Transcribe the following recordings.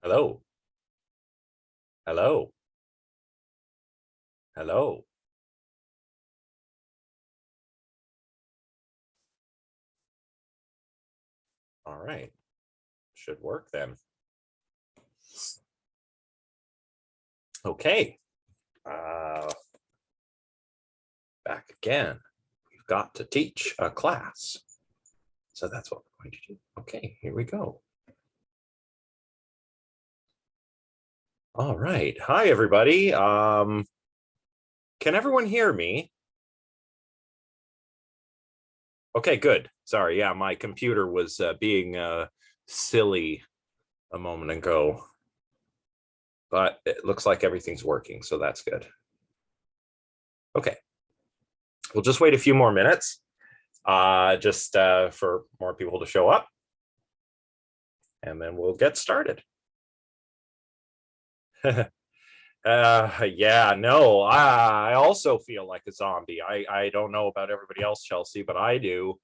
Hello. Hello. Hello. All right. Should work then. Okay. Back again. We've got to teach a class. So that's what we're going to do. Okay, here we go. All right. Hi, everybody. Can everyone hear me? Okay, good. Sorry. Yeah, my computer was being silly a moment ago. But it looks like everything's working, so that's good. Okay. We'll just wait a few more minutes for more people to show up. And then we'll get started. Yeah, no, I also feel like a zombie. I don't know about everybody else, Chelsea, but I do.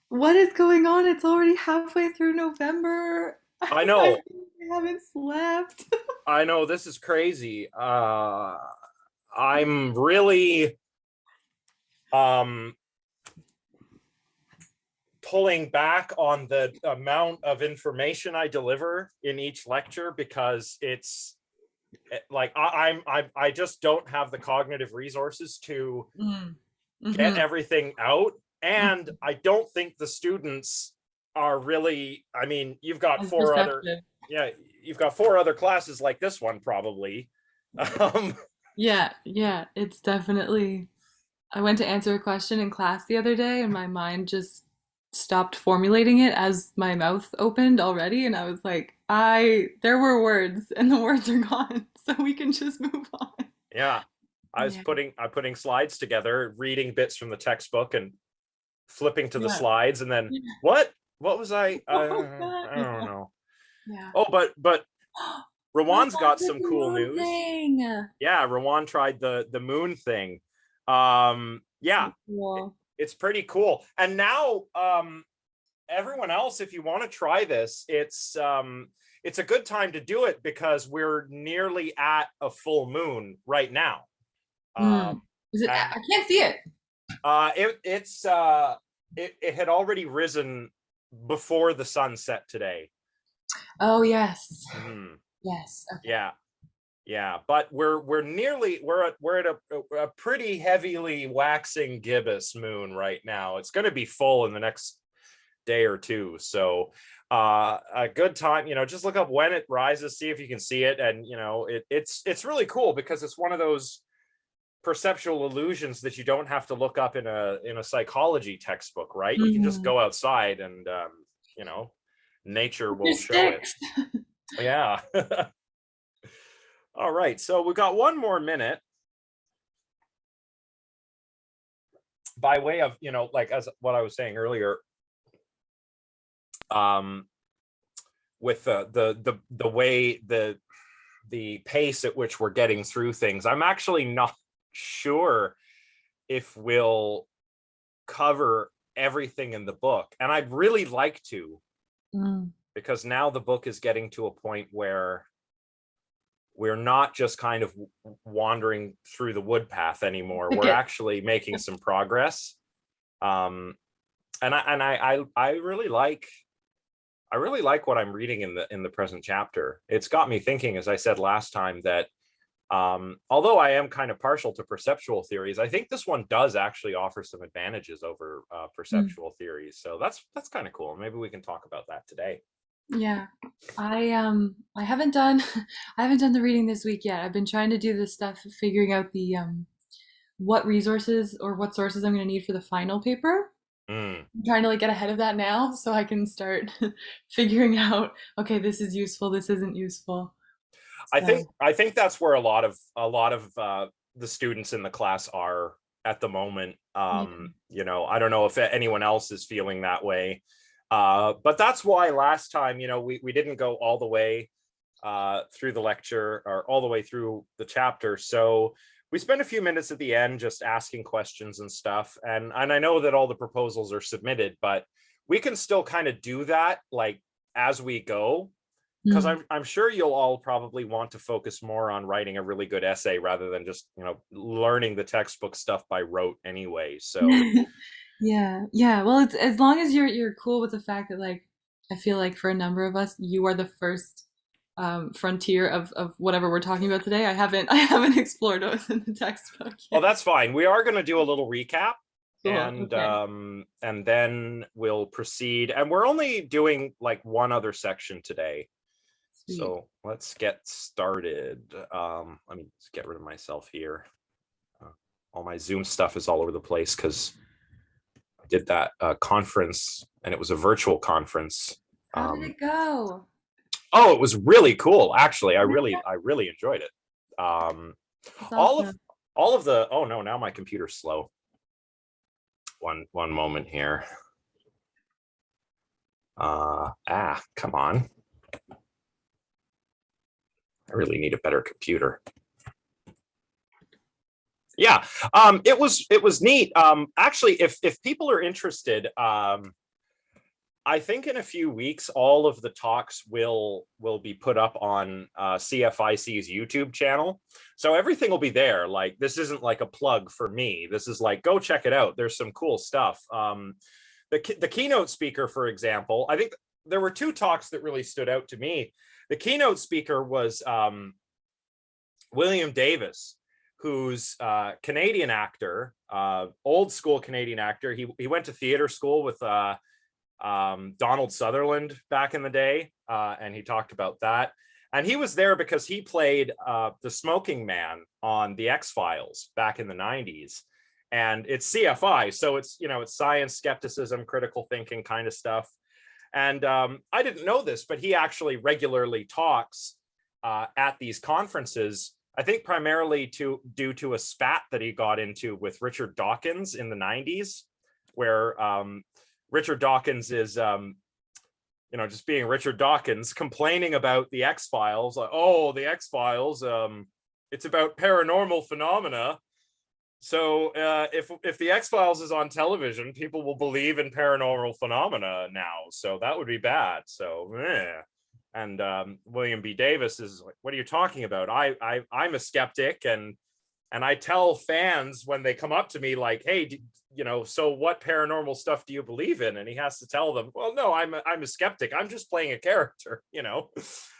What is going on? It's already halfway through November. I I know, haven't slept. I know this is crazy. I'm really pulling back on the amount of information I deliver in each lecture because it's like I just don't have the cognitive resources to get Mm-hmm. everything out, and I don't think the students are really. I mean, you've got As four other, perceptive. yeah, you've got four other classes like this one probably. um Yeah, it's definitely. I went to answer a question in class the other day and my mind just stopped formulating it as my mouth opened already. And I was like, there were words and the words are gone. So we can just move on. yeah, Yeah, I'm putting slides together, reading bits from the textbook and flipping to the yeah. slides, and then Yeah. what was What was that? I don't Yeah, know. yeah. Oh, but What Rawan's about got the some cool moon news. thing? Yeah, Rawan tried the moon thing. Yeah, So cool. it's pretty cool. And now everyone else, if you want to try this, it's a good time to do it because we're nearly at a full moon right now. Mm. Is it? And I can't see it. it had already risen before the sun set today. Oh yes, Mhm. yes. Okay. Yeah. Yeah, but we're at a pretty heavily waxing gibbous moon right now. It's going to be full in the next day or two. So a good time, just look up when it rises, see if you can see it. And it's really cool because it's one of those perceptual illusions that you don't have to look up in a psychology textbook, right? You can just Mm. go outside and you know, nature will Your show it. sticks. Yeah. All right, so we've got one more minute by way of, like as what I was saying earlier, um, with the way the pace at which we're getting through things. I'm actually not sure if we'll cover everything in the book, and I'd really like to, Mm. because now the book is getting to a point where we're not just kind of wandering through the wood path anymore. We're Ticket. actually making some progress. And I really like what I'm reading in the present chapter. It's got me thinking, as I said last time, that although I am kind of partial to perceptual theories, I think this one does actually offer some advantages over Mm. perceptual theories. So that's kind of cool. Maybe we can talk about that today. Yeah. I haven't done I haven't done the reading this week yet. I've been trying to do this stuff figuring out the what resources or what sources I'm going to need for the final paper. Mm. I'm trying to like get ahead of that now so I can start figuring out, okay, this is useful, this isn't useful. So, I think that's where a lot of the students in the class are at the moment. yeah. I don't know if anyone else is feeling that way, but that's why last time, we didn't go all the way through the lecture or all the way through the chapter. So we spent a few minutes at the end just asking questions and stuff. And I know that all the proposals are submitted, but we can still kind of do that like as we go. because Mm. I'm sure you'll all probably want to focus more on writing a really good essay rather than just, learning the textbook stuff by rote anyway. So, Yeah, yeah. Well, it's as long as you're cool with the fact that like I feel like for a number of us, you are the first frontier of whatever we're talking about today. I haven't explored those in the textbook well, yet. that's fine. We are going to do a little recap, Cool. Okay. and then we'll proceed. And we're only doing like one other section today. Sweet. So let's get started. Let me just get rid of myself here. All my Zoom stuff is all over the place because I did that conference and it was a virtual conference. How did it go? Oh, it was really cool. Actually, I really enjoyed it. Um, That's all of awesome. all of the oh no, now my computer's slow. One moment here. Come on. I really need a better computer. Yeah, it was neat. Actually, if people are interested, I think in a few weeks, all of the talks will be put up on CFIC's YouTube channel. So everything will be there. Like, this isn't like a plug for me. This is like, go check it out. There's some cool stuff. The keynote speaker, for example, I think there were two talks that really stood out to me. The keynote speaker was William Davis, who's a Canadian actor, old school Canadian actor. He went to theater school with Donald Sutherland back in the day, and he talked about that. And he was there because he played the smoking man on the X-Files back in the 90s. And it's CFI, so it's it's science, skepticism, critical thinking kind of stuff. And I didn't know this, but he actually regularly talks at these conferences. I think primarily due to a spat that he got into with Richard Dawkins in the 90s, where Richard Dawkins is, just being Richard Dawkins, complaining about the X-Files. Like, oh, the X-Files, it's about paranormal phenomena. So if the X-Files is on television, people will believe in paranormal phenomena now. So that would be bad. So, and William B. Davis is like, what are you talking about? I'm a skeptic, and I tell fans when they come up to me like, hey, so what paranormal stuff do you believe in? And he has to tell them, well, no, I'm a skeptic. I'm just playing a character,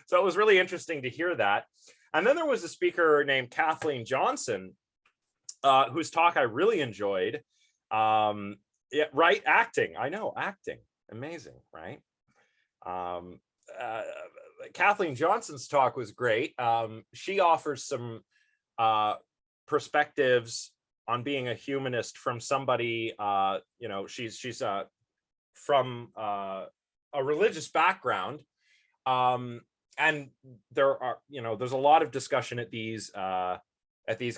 So it was really interesting to hear that. And then there was a speaker named Kathleen Johnson, whose talk I really enjoyed. Yeah, right, acting. I know, acting, amazing, right? Kathleen Johnson's talk was great. She offers some perspectives on being a humanist from somebody, she's from a religious background, and there are, there's a lot of discussion at these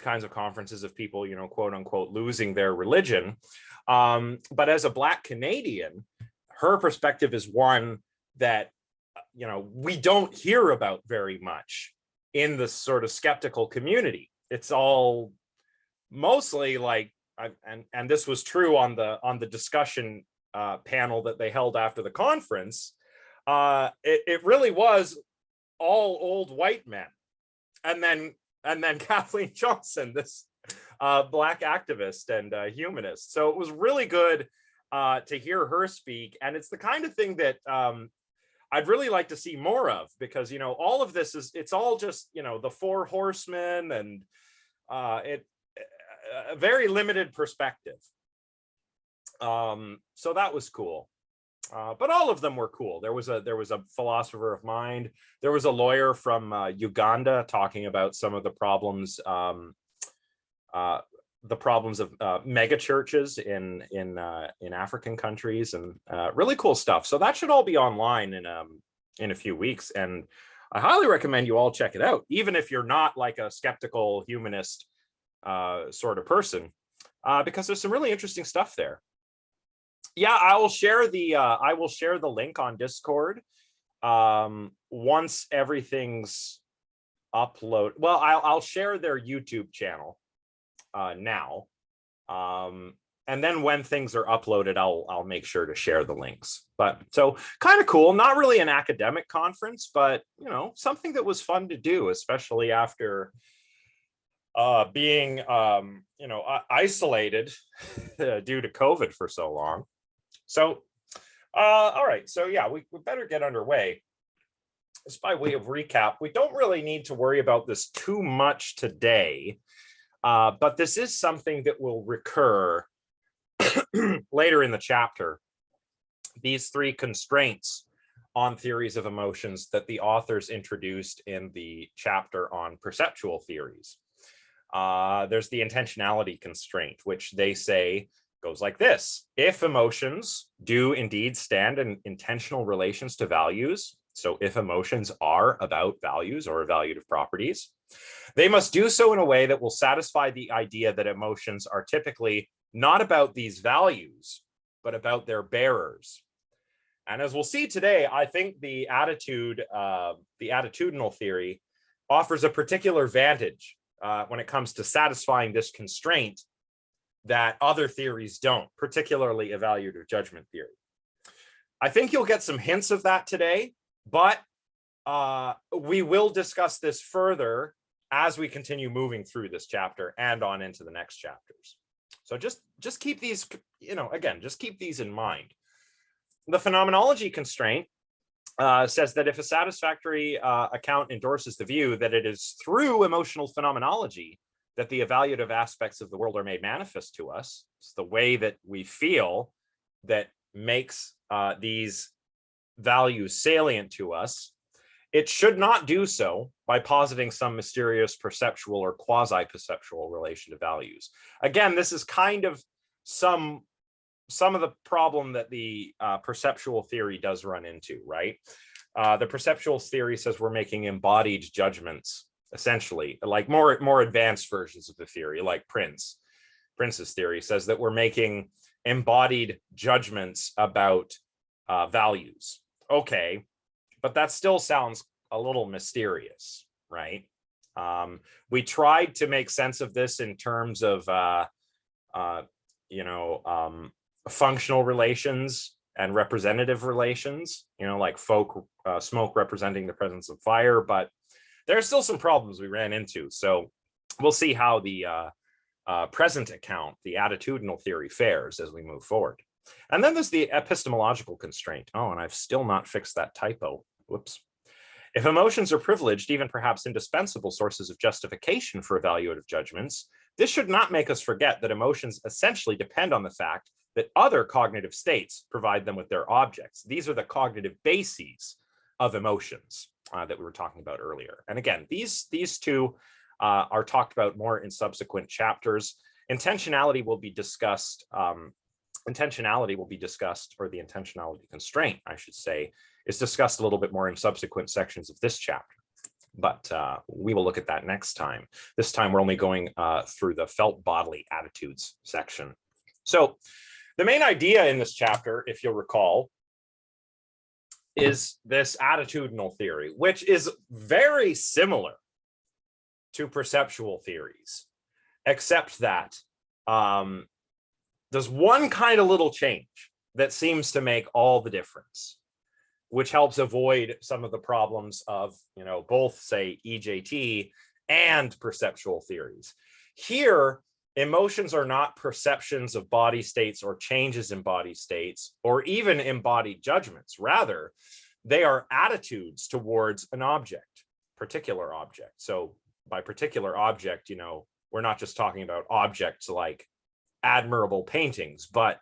kinds of conferences of people, quote unquote, losing their religion. But as a Black Canadian, her perspective is one that we don't hear about very much in the sort of skeptical community. It's all mostly like, and this was true on the discussion panel that they held after the conference. It really was all old white men, and then Kathleen Johnson, this Black activist and humanist. So it was really good to hear her speak, and it's the kind of thing that I'd really like to see more of, because all of this it's all just the four horsemen, and it a very limited perspective. So that was cool. But all of them were cool. There was a philosopher of mind. There was a lawyer from Uganda talking about some of the problems of mega churches in African countries, and really cool stuff. So that should all be online in a few weeks, and I highly recommend you all check it out, even if you're not like a skeptical humanist sort of person, because there's some really interesting stuff there. Yeah, I will share the link on Discord once everything's upload. Well, I'll share their YouTube channel now. and then when things are uploaded, I'll make sure to share the links. But so kind of cool, not really an academic conference, but something that was fun to do, especially after being isolated due to COVID for so long. So all right, so yeah, we better get underway. Just by way of recap, we don't really need to worry about this too much today, but this is something that will recur later in the chapter. These three constraints on theories of emotions that the authors introduced in the chapter on perceptual theories. There's the intentionality constraint, which they say goes like this: if emotions do indeed stand in intentional relations to values, so if emotions are about values or evaluative properties, they must do so in a way that will satisfy the idea that emotions are typically not about these values, but about their bearers. And as we'll see today, I think the attitudinal theory offers a particular advantage when it comes to satisfying this constraint that other theories don't, particularly evaluative judgment theory. I think you'll get some hints of that today, but we will discuss this further as we continue moving through this chapter and on into the next chapters. So just keep these, again, just keep these in mind. The phenomenology constraint says that if a satisfactory account endorses the view that it is through emotional phenomenology that the evaluative aspects of the world are made manifest to us, it's the way that we feel that makes these values salient to us, it should not do so by positing some mysterious perceptual or quasi-perceptual relation to values. Again, this is kind of some of the problem that the perceptual theory does run into, right? The perceptual theory says we're making embodied judgments, essentially, like more advanced versions of the theory, like Prince's theory says that we're making embodied judgments about values. Okay, but that still sounds a little mysterious, right? We tried to make sense of this in terms of functional relations and representative relations, like smoke representing the presence of fire, but there are still some problems we ran into. So we'll see how the present account, the attitudinal theory, fares as we move forward. And then there's the epistemological constraint. Oh, and I've still not fixed that typo. Whoops. If emotions are privileged, even perhaps indispensable sources of justification for evaluative judgments, this should not make us forget that emotions essentially depend on the fact that other cognitive states provide them with their objects. These are the cognitive bases of emotions that we were talking about earlier. And again, these two are talked about more in subsequent chapters. Intentionality will be discussed, or the intentionality constraint, I should say, is discussed a little bit more in subsequent sections of this chapter. But we will look at that next time. This time we're only going through the felt bodily attitudes section. So the main idea in this chapter, if you'll recall, is this attitudinal theory, which is very similar to perceptual theories, except that there's one kind of little change that seems to make all the difference, which helps avoid some of the problems of, both, say, EJT and perceptual theories. Here, emotions are not perceptions of body states or changes in body states or even embodied judgments. Rather, they are attitudes towards an object, particular object. So by particular object, we're not just talking about objects like admirable paintings, but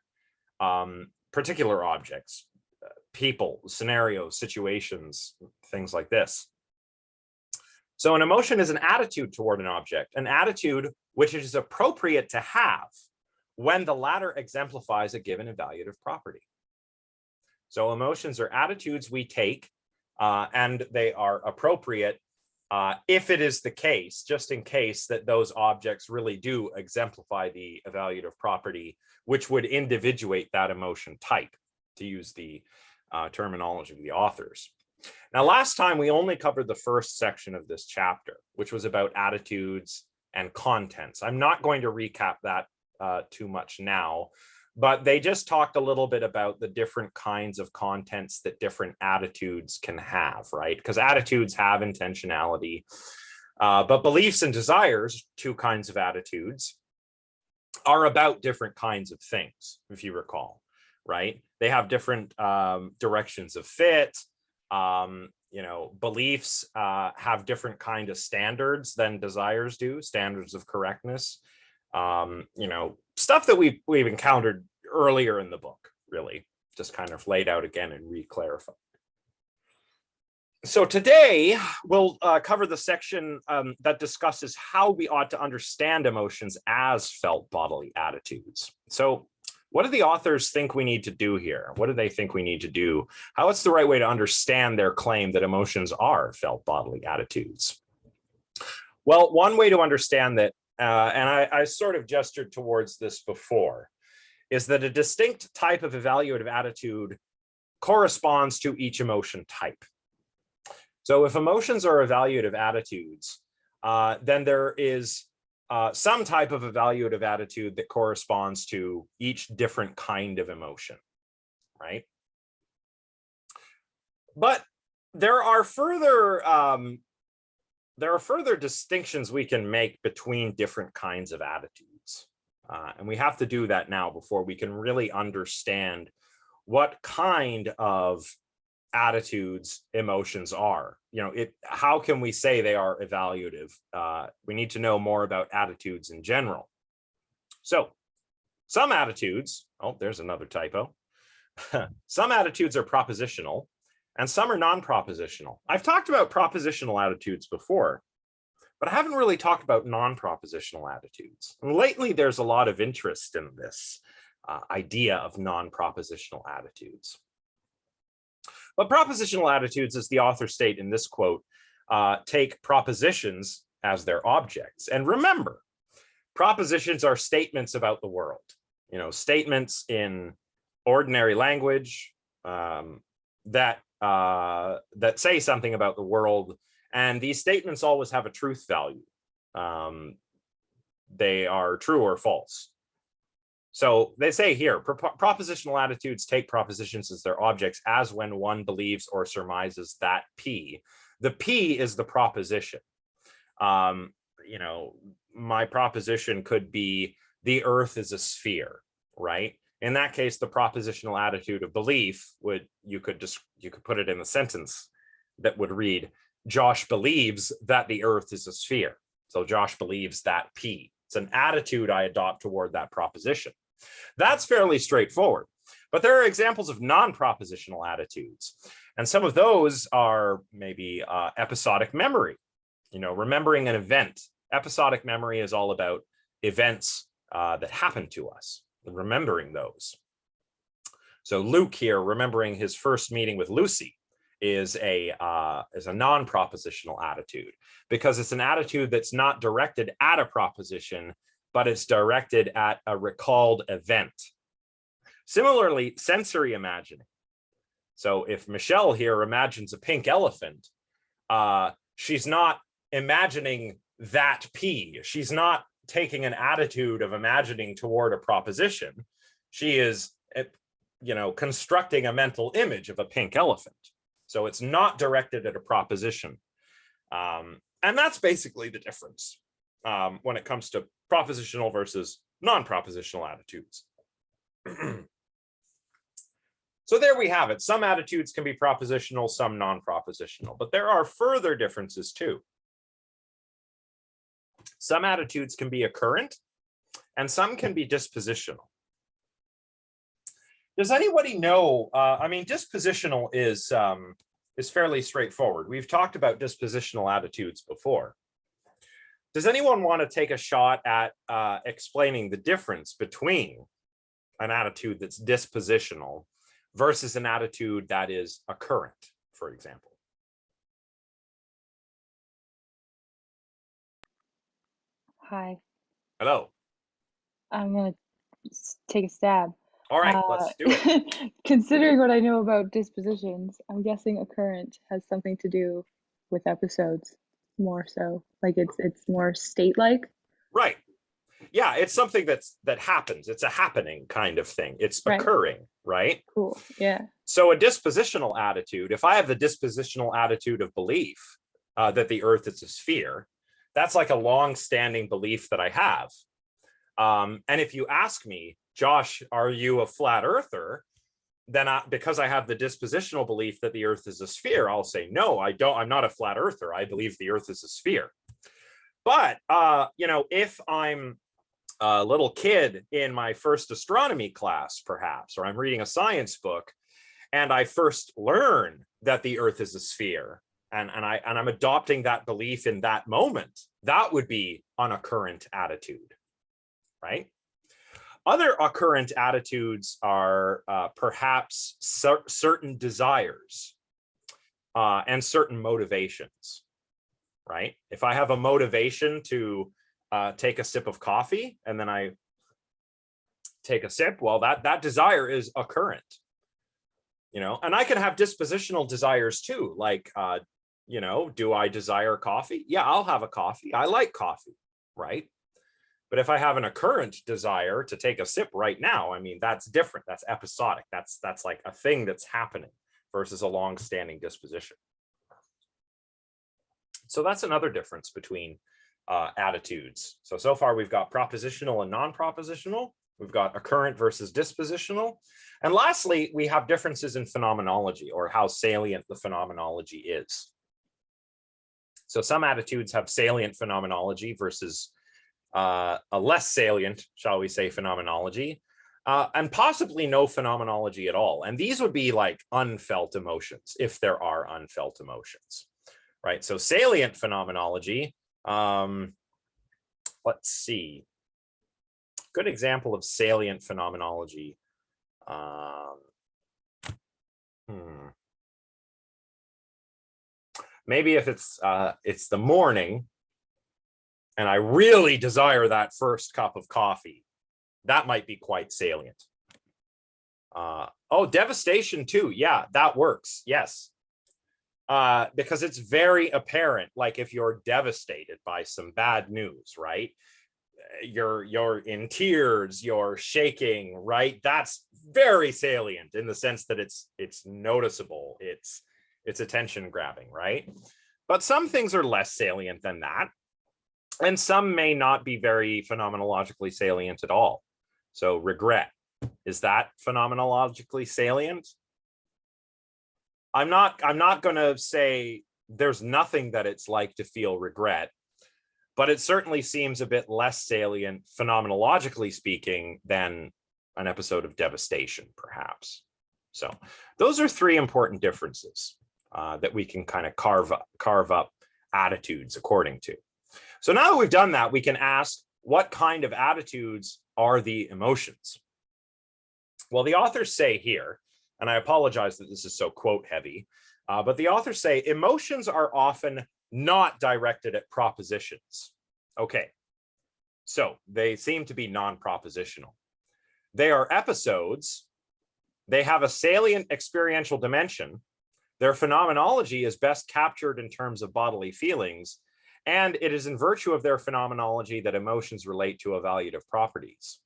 particular objects, people, scenarios, situations, things like this. So an emotion is an attitude toward an object, an attitude which it is appropriate to have when the latter exemplifies a given evaluative property. So emotions are attitudes we take, and they are appropriate if it is the case, just in case that those objects really do exemplify the evaluative property, which would individuate that emotion type, to use the terminology of the authors. Now, last time we only covered the first section of this chapter, which was about attitudes and contents. I'm not going to recap that too much now, but they just talked a little bit about the different kinds of contents that different attitudes can have, right? Because attitudes have intentionality, but beliefs and desires, two kinds of attitudes, are about different kinds of things, if you recall, right? They have different directions of fit. Beliefs have different kind of standards than desires do, standards of correctness. Stuff that we've encountered earlier in the book, really, just kind of laid out again and re-clarified. So today we'll cover the section that discusses how we ought to understand emotions as felt bodily attitudes. So what do the authors think we need to do here? What do they think we need to do? What's the right way to understand their claim that emotions are felt bodily attitudes? Well, one way to understand that, and I sort of gestured towards this before, is that a distinct type of evaluative attitude corresponds to each emotion type. So if emotions are evaluative attitudes, then there is some type of evaluative attitude that corresponds to each different kind of emotion, right? But there are further distinctions we can make between different kinds of attitudes. And we have to do that now before we can really understand what kind of attitudes emotions are. How can we say they are evaluative? We need to know more about attitudes in general. So some attitudes, oh, there's another typo. Some attitudes are propositional and some are non-propositional. I've talked about propositional attitudes before, but I haven't really talked about non-propositional attitudes. And lately, there's a lot of interest in this idea of non-propositional attitudes. But propositional attitudes, as the author state in this quote, take propositions as their objects. And remember, propositions are statements about the world, statements in ordinary language that say something about the world. And these statements always have a truth value. They are true or false. So they say here, propositional attitudes take propositions as their objects as when one believes or surmises that P. The P is the proposition. My proposition could be the earth is a sphere, right? In that case, the propositional attitude of belief you could put it in a sentence that would read, Josh believes that the earth is a sphere. So Josh believes that P. It's an attitude I adopt toward that proposition. That's fairly straightforward, but there are examples of non-propositional attitudes. And some of those are maybe episodic memory, remembering an event. Episodic memory is all about events that happen to us, remembering those. So Luke here, remembering his first meeting with Lucy, is a non-propositional attitude because it's an attitude that's not directed at a proposition, but it's directed at a recalled event. Similarly, sensory imagining. So if Michelle here imagines a pink elephant, she's not imagining that P. She's not taking an attitude of imagining toward a proposition. She is, constructing a mental image of a pink elephant. So it's not directed at a proposition. And that's basically the difference when it comes to propositional versus non-propositional attitudes. So there we have it. Some attitudes can be propositional, some non-propositional, but there are further differences too. Some attitudes can be occurrent and some can be dispositional. Does anybody know, dispositional is fairly straightforward. We've talked about dispositional attitudes before. Does anyone want to take a shot at explaining the difference between an attitude that's dispositional versus an attitude that is occurrent, for example? Hi. Hello. I'm gonna take a stab. All right, let's do it. Considering what I know about dispositions, I'm guessing occurrent has something to do with episodes more so. Like it's more state-like. Right. Yeah, it's something that happens. It's a happening kind of thing. It's Right. occurring, right? Cool. Yeah. So a dispositional attitude, if I have the dispositional attitude of belief that the earth is a sphere, that's like a long-standing belief that I have. And if you ask me, Josh, are you a flat earther? Then because I have the dispositional belief that the earth is a sphere, I'll say, no, I don't. I'm not a flat earther. I believe the earth is a sphere. But, if I'm a little kid in my first astronomy class, perhaps, or I'm reading a science book, and I first learn that the earth is a sphere, and I'm adopting that belief in that moment, that would be an occurrent attitude, right? Other occurrent attitudes are perhaps certain desires and certain motivations, right? If I have a motivation to take a sip of coffee and then I take a sip, well, that desire is occurrent, and I can have dispositional desires too. Like, do I desire coffee? Yeah, I'll have a coffee. I like coffee, right? But if I have an occurrent desire to take a sip right now, I mean, that's different. That's episodic. That's like a thing that's happening versus a long-standing disposition. So that's another difference between attitudes. So far we've got propositional and non-propositional. We've got occurrent versus dispositional. And lastly, we have differences in phenomenology, or how salient the phenomenology is. So some attitudes have salient phenomenology versus a less salient, shall we say, phenomenology, and possibly no phenomenology at all. And these would be like unfelt emotions, if there are unfelt emotions, right? So salient phenomenology, let's see, good example of salient phenomenology. Maybe if it's the morning, and I really desire that first cup of coffee, that might be quite salient. Oh, devastation too. Yeah, that works. Yes. Because it's very apparent, like if you're devastated by some bad news, right? You're in tears, you're shaking, right? That's very salient in the sense that it's noticeable, it's attention grabbing, right? But some things are less salient than that. And some may not be very phenomenologically salient at all. So regret, is that phenomenologically salient? I'm not going to say there's nothing that it's like to feel regret, but it certainly seems a bit less salient, phenomenologically speaking, than an episode of devastation, perhaps. So those are three important differences that we can kind of carve up attitudes according to. So now that we've done that, we can ask, what kind of attitudes are the emotions? Well, the authors say here, and I apologize that this is so quote heavy, but the authors say emotions are often not directed at propositions. Okay, so they seem to be non-propositional. They are episodes. They have a salient experiential dimension. Their phenomenology is best captured in terms of bodily feelings, and it is in virtue of their phenomenology that emotions relate to evaluative properties.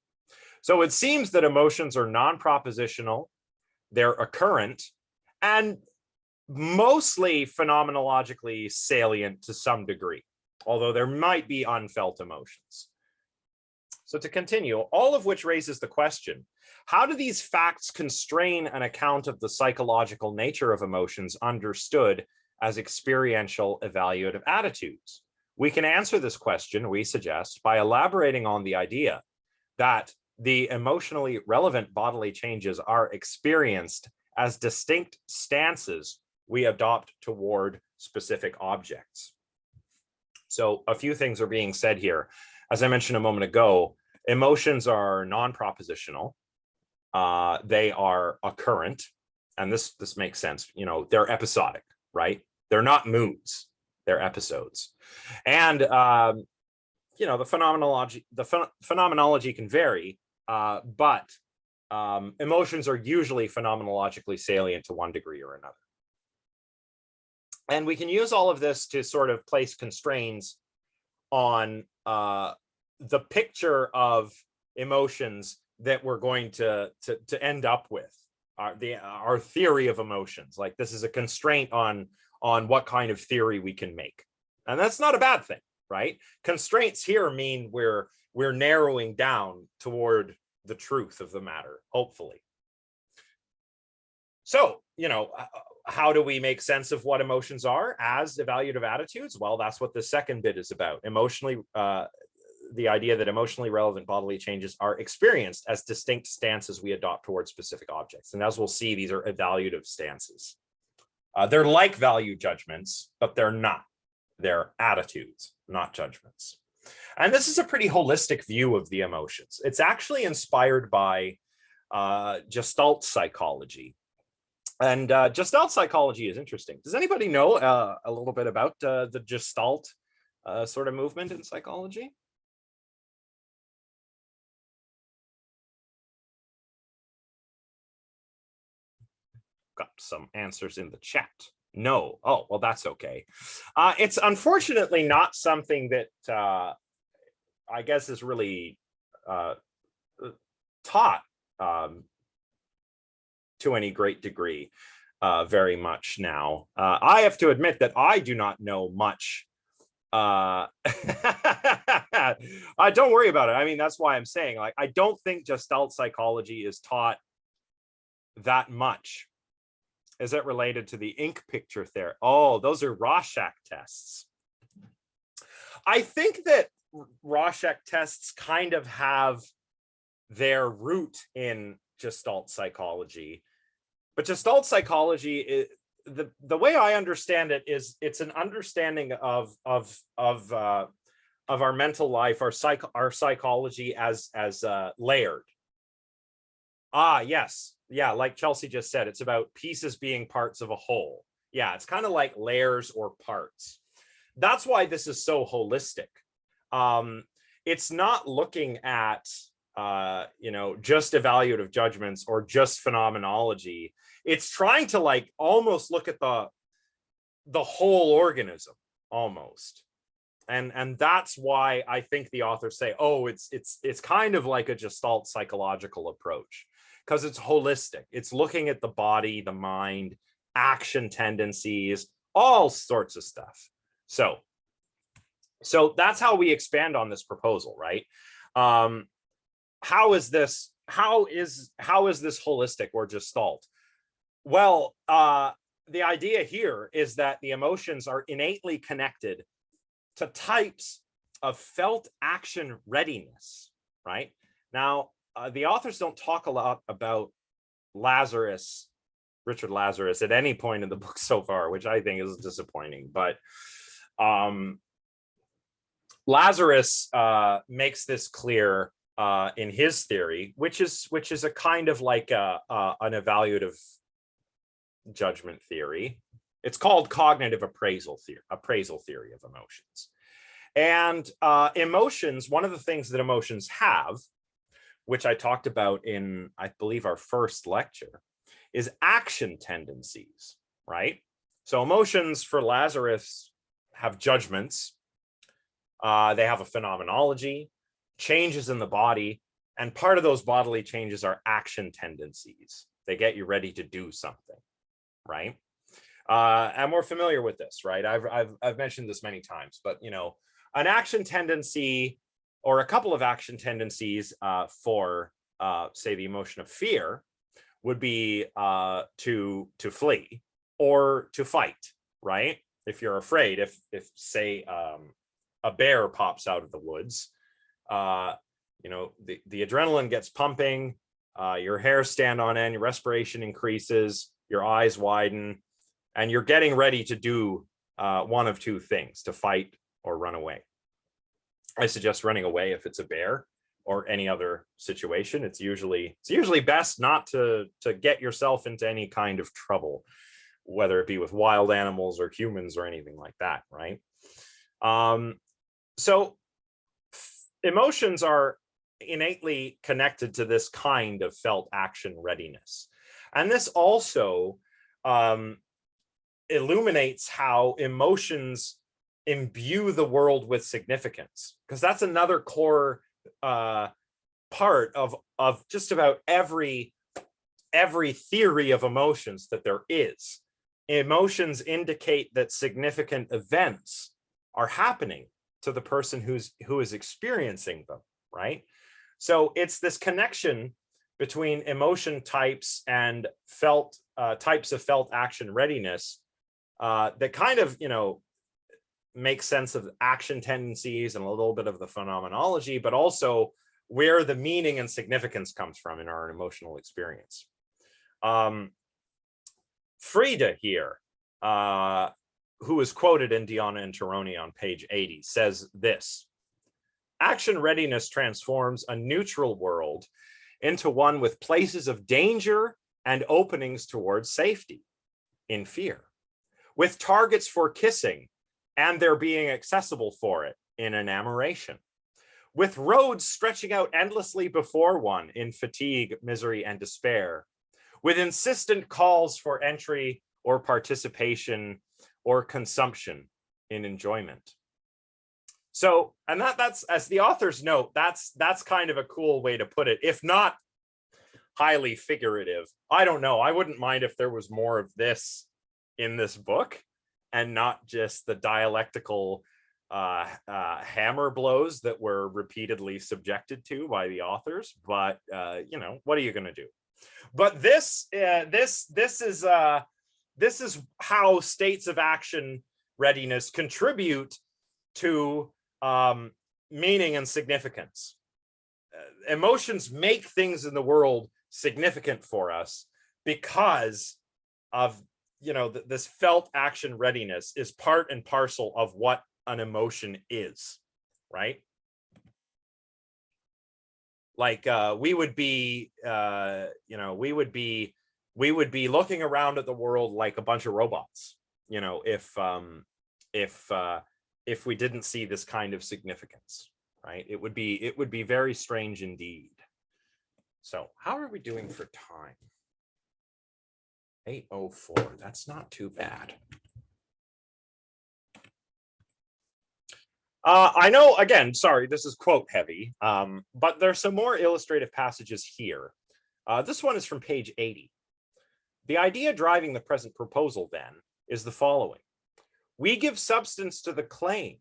So it seems that emotions are non-propositional, they're occurrent, and mostly phenomenologically salient to some degree, although there might be unfelt emotions. So to continue, all of which raises the question, how do these facts constrain an account of the psychological nature of emotions understood as experiential evaluative attitudes? We can answer this question, we suggest, by elaborating on the idea that the emotionally relevant bodily changes are experienced as distinct stances we adopt toward specific objects. So a few things are being said here. As I mentioned a moment ago, emotions are non-propositional. They are occurrent, and this makes sense. They're episodic, right? They're not moods, they're episodes. And the phenomenology can vary, but emotions are usually phenomenologically salient to one degree or another. And we can use all of this to sort of place constraints on the picture of emotions that we're going to end up with, our theory of emotions. Like, this is a constraint on what kind of theory we can make, and that's not a bad thing, right? Constraints here mean we're narrowing down toward the truth of the matter, hopefully. So, how do we make sense of what emotions are as evaluative attitudes? Well, that's what the second bit is about. The idea that emotionally relevant bodily changes are experienced as distinct stances we adopt towards specific objects. And as we'll see, these are evaluative stances. They're like value judgments, but they're not. They're attitudes, not judgments. And this is a pretty holistic view of the emotions. It's actually inspired by Gestalt Psychology. And Gestalt Psychology is interesting. Does anybody know a little bit about the Gestalt sort of movement in psychology? Got some answers in the chat. No. Oh, well, that's okay. It's unfortunately not something that I guess is really taught to any great degree very much now. I have to admit that I do not know much. Don't worry about it. I mean, that's why I'm saying, like, I don't think Gestalt psychology is taught that much. Is it related to the ink picture there? Oh, those are Rorschach tests. I think that Rorschach tests kind of have their root in Gestalt psychology, but Gestalt psychology, the way I understand it is it's an understanding of our mental life, our psychology as layered. Yes. Yeah, like Chelsea just said, it's about pieces being parts of a whole. Yeah, it's kind of like layers or parts. That's why this is so holistic. It's not looking at just evaluative judgments or just phenomenology. It's trying to like almost look at the whole organism almost. And that's why I think the authors say, oh, it's kind of like a Gestalt psychological approach, because it's holistic. It's looking at the body, the mind, action tendencies, all sorts of stuff. So that's how we expand on this proposal, right? How is this holistic or Gestalt? Well, the idea here is that the emotions are innately connected to types of felt action readiness, right? Now, the authors don't talk a lot about Richard Lazarus at any point in the book so far, which I think is disappointing. But Lazarus makes this clear in his theory, which is a kind of like an evaluative judgment theory. It's called cognitive appraisal theory of emotions. And emotions, one of the things that emotions have, which I talked about in, I believe, our first lecture, is action tendencies, right? So emotions for Lazarus have judgments. They have a phenomenology, changes in the body, and part of those bodily changes are action tendencies. They get you ready to do something, right? And we're familiar with this, right? I've mentioned this many times, but an action tendency or a couple of action tendencies for say the emotion of fear would be to flee or to fight, right? If you're afraid, if say a bear pops out of the woods, the adrenaline gets pumping, your hairs stand on end, your respiration increases, your eyes widen, and you're getting ready to do one of two things: to fight or run away. I suggest running away if it's a bear or any other situation. It's usually best not to get yourself into any kind of trouble, whether it be with wild animals or humans or anything like that, right? So emotions are innately connected to this kind of felt action readiness. And this also illuminates how emotions imbue the world with significance, because that's another core part of just about every theory of emotions that there is. Emotions indicate that significant events are happening to the person who is experiencing them, right? So it's this connection between emotion types and felt types of felt action readiness that kind of, makes sense of action tendencies and a little bit of the phenomenology, but also where the meaning and significance comes from in our emotional experience. Frida here, who is quoted in Diana and Tironi on page 80, says this: action readiness transforms a neutral world into one with places of danger and openings towards safety in fear, with targets for kissing and there being accessible for it in enamoration, with roads stretching out endlessly before one in fatigue, misery, and despair, with insistent calls for entry or participation or consumption in enjoyment. So, and that's, as the authors note, that's kind of a cool way to put it, if not highly figurative. I don't know. I wouldn't mind if there was more of this in this book and not just the dialectical hammer blows that we're repeatedly subjected to by the authors. But what are you going to do? But this is how states of action readiness contribute to meaning and significance. Emotions make things in the world significant for us because of this felt action readiness is part and parcel of what an emotion is, right? Like we would be looking around at the world like a bunch of robots, if we didn't see this kind of significance, right? It would be very strange indeed. So how are we doing for time? 8:04. That's not too bad. I know, again, sorry, this is quote heavy, but there's some more illustrative passages here. This one is from page 80. The idea driving the present proposal, then, is the following. We give substance to the claim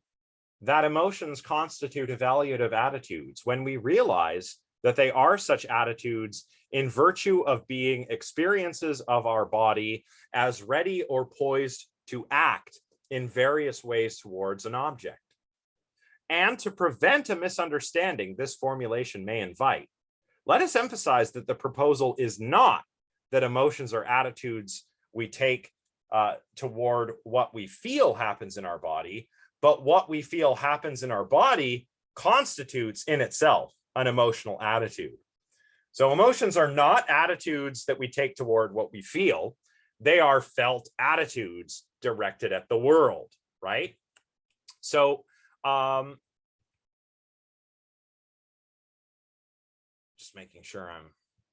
that emotions constitute evaluative attitudes when we realize that they are such attitudes in virtue of being experiences of our body as ready or poised to act in various ways towards an object. And to prevent a misunderstanding this formulation may invite, let us emphasize that the proposal is not that emotions are attitudes we take toward what we feel happens in our body, but what we feel happens in our body constitutes in itself an emotional attitude. So emotions are not attitudes that we take toward what we feel. They are felt attitudes directed at the world, right? So just making sure I'm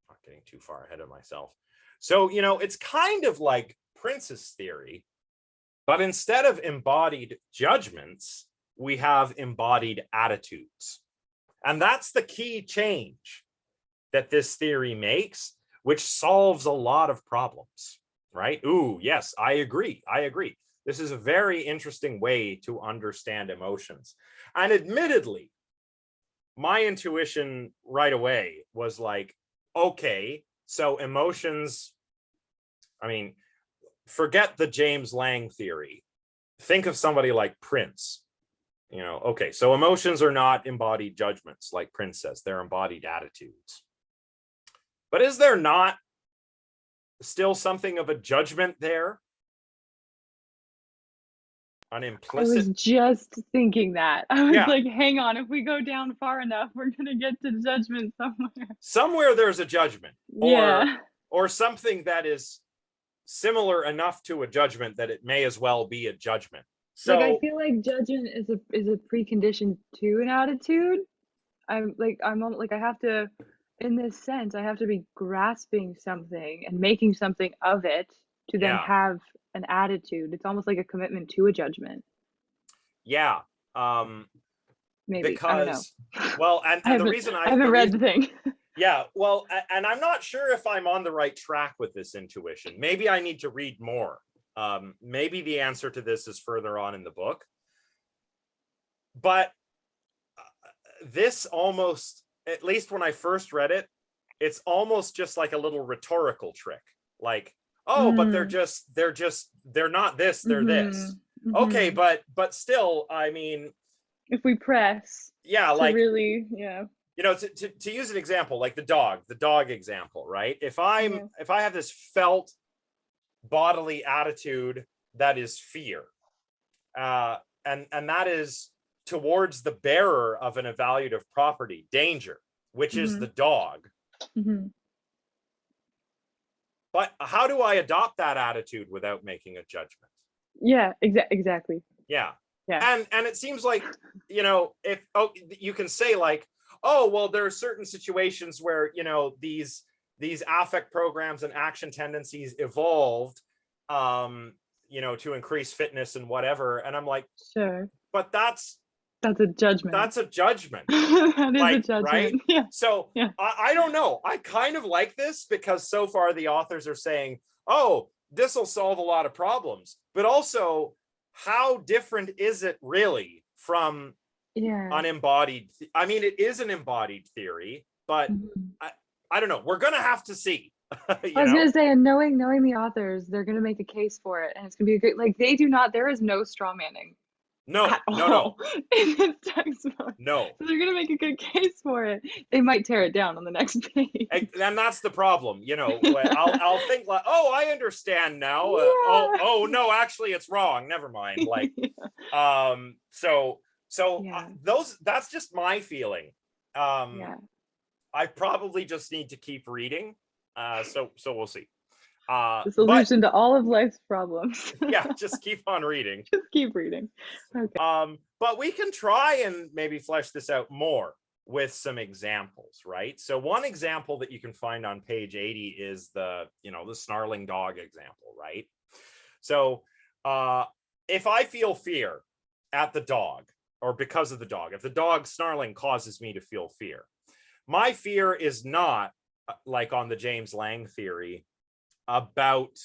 not getting too far ahead of myself. So, it's kind of like Prince's theory, but instead of embodied judgments, we have embodied attitudes. And that's the key change that this theory makes, which solves a lot of problems, right? Ooh, yes, I agree. This is a very interesting way to understand emotions. And admittedly, my intuition right away was like, okay, so emotions, forget the James Lang theory. Think of somebody like Prince. Okay, so emotions are not embodied judgments like Prince says, they're embodied attitudes. But is there not still something of a judgment there? An implicit. I was just thinking that. I was Yeah. like, hang on, if we go down far enough, we're gonna get to judgment somewhere. Somewhere there's a judgment, Yeah. or something that is similar enough to a judgment that it may as well be a judgment. So I feel like judgment is a precondition to an attitude. I have to, in this sense, I have to be grasping something and making something of it to then yeah, have an attitude. It's almost like a commitment to a judgment. Yeah. Maybe. I don't know. Because, well, and the reason I haven't read the thing. Yeah, well, and I'm not sure if I'm on the right track with this intuition. Maybe I need to read more. Maybe the answer to this is further on in the book. But this almost, at least when I first read it, it's almost just like a little rhetorical trick. Like, oh, but they're not this, they're this. Okay, but still, I mean, if we press, yeah, to like, really, yeah. you know, to use an example, like the dog example, right? If I have this felt bodily attitude that is fear, and that is towards the bearer of an evaluative property, danger, which is the dog. But how do I adopt that attitude without making a judgment? Yeah, exactly. Yeah. Yeah. And it seems like, you know, if you can say like, oh, well, there are certain situations where, you know, these affect programs and action tendencies evolved, you know, to increase fitness and whatever. And I'm like, sure, but that's a judgment. That's a judgment. That is like, a judgment. Right? Yeah. So yeah. I don't know. I kind of like this because so far the authors are saying, oh, this will solve a lot of problems. But also, how different is it really from an embodied? I mean, it is an embodied theory, but I don't know. We're going to have to see. I was going to say, and knowing the authors, they're going to make a case for it. And it's going to be a great, like, they do not, there is no straw manning. No. In this textbook. No. So they're going to make a good case for it. They might tear it down on the next page. And that's the problem. You know, I'll think like, oh, I understand now. Oh, no, actually it's wrong. Never mind. Like, that's just my feeling. I probably just need to keep reading. So we'll see. The solution to all of life's problems. Yeah, just keep on reading. Just keep reading. Okay. But we can try and maybe flesh this out more with some examples, right? So one example that you can find on page 80 is the snarling dog example, right? So if I feel fear at the dog or because of the dog, if the dog snarling causes me to feel fear, my fear is not like on the James Lang theory about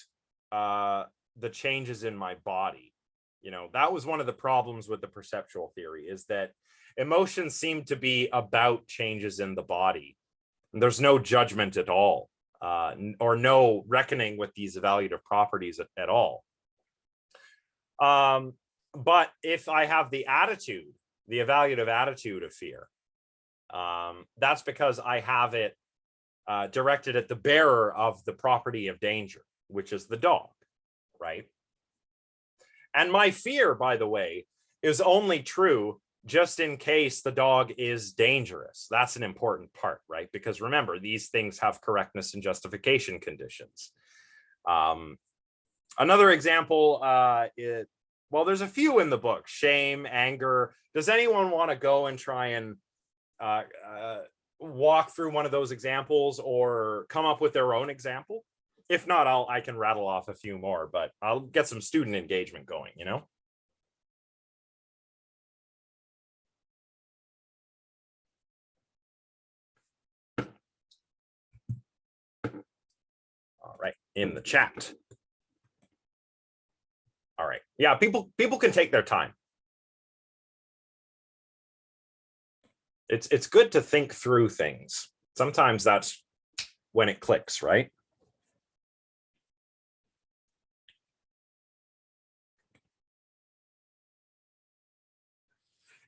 the changes in my body. You know, that was one of the problems with the perceptual theory, is that emotions seem to be about changes in the body. And there's no judgment at all, or no reckoning with these evaluative properties at all. But if I have the evaluative attitude of fear, that's because I have it directed at the bearer of the property of danger, which is the dog, right? And my fear, by the way, is only true just in case the dog is dangerous. That's an important part, right? Because remember, these things have correctness and justification conditions. Another example, well, there's a few in the book: shame, anger. Does anyone want to go and try and walk through one of those examples or come up with their own example? If not, I can rattle off a few more, but I'll get some student engagement going, you know? All right, in the chat. All right. Yeah, people can take their time. It's good to think through things. Sometimes that's when it clicks, right?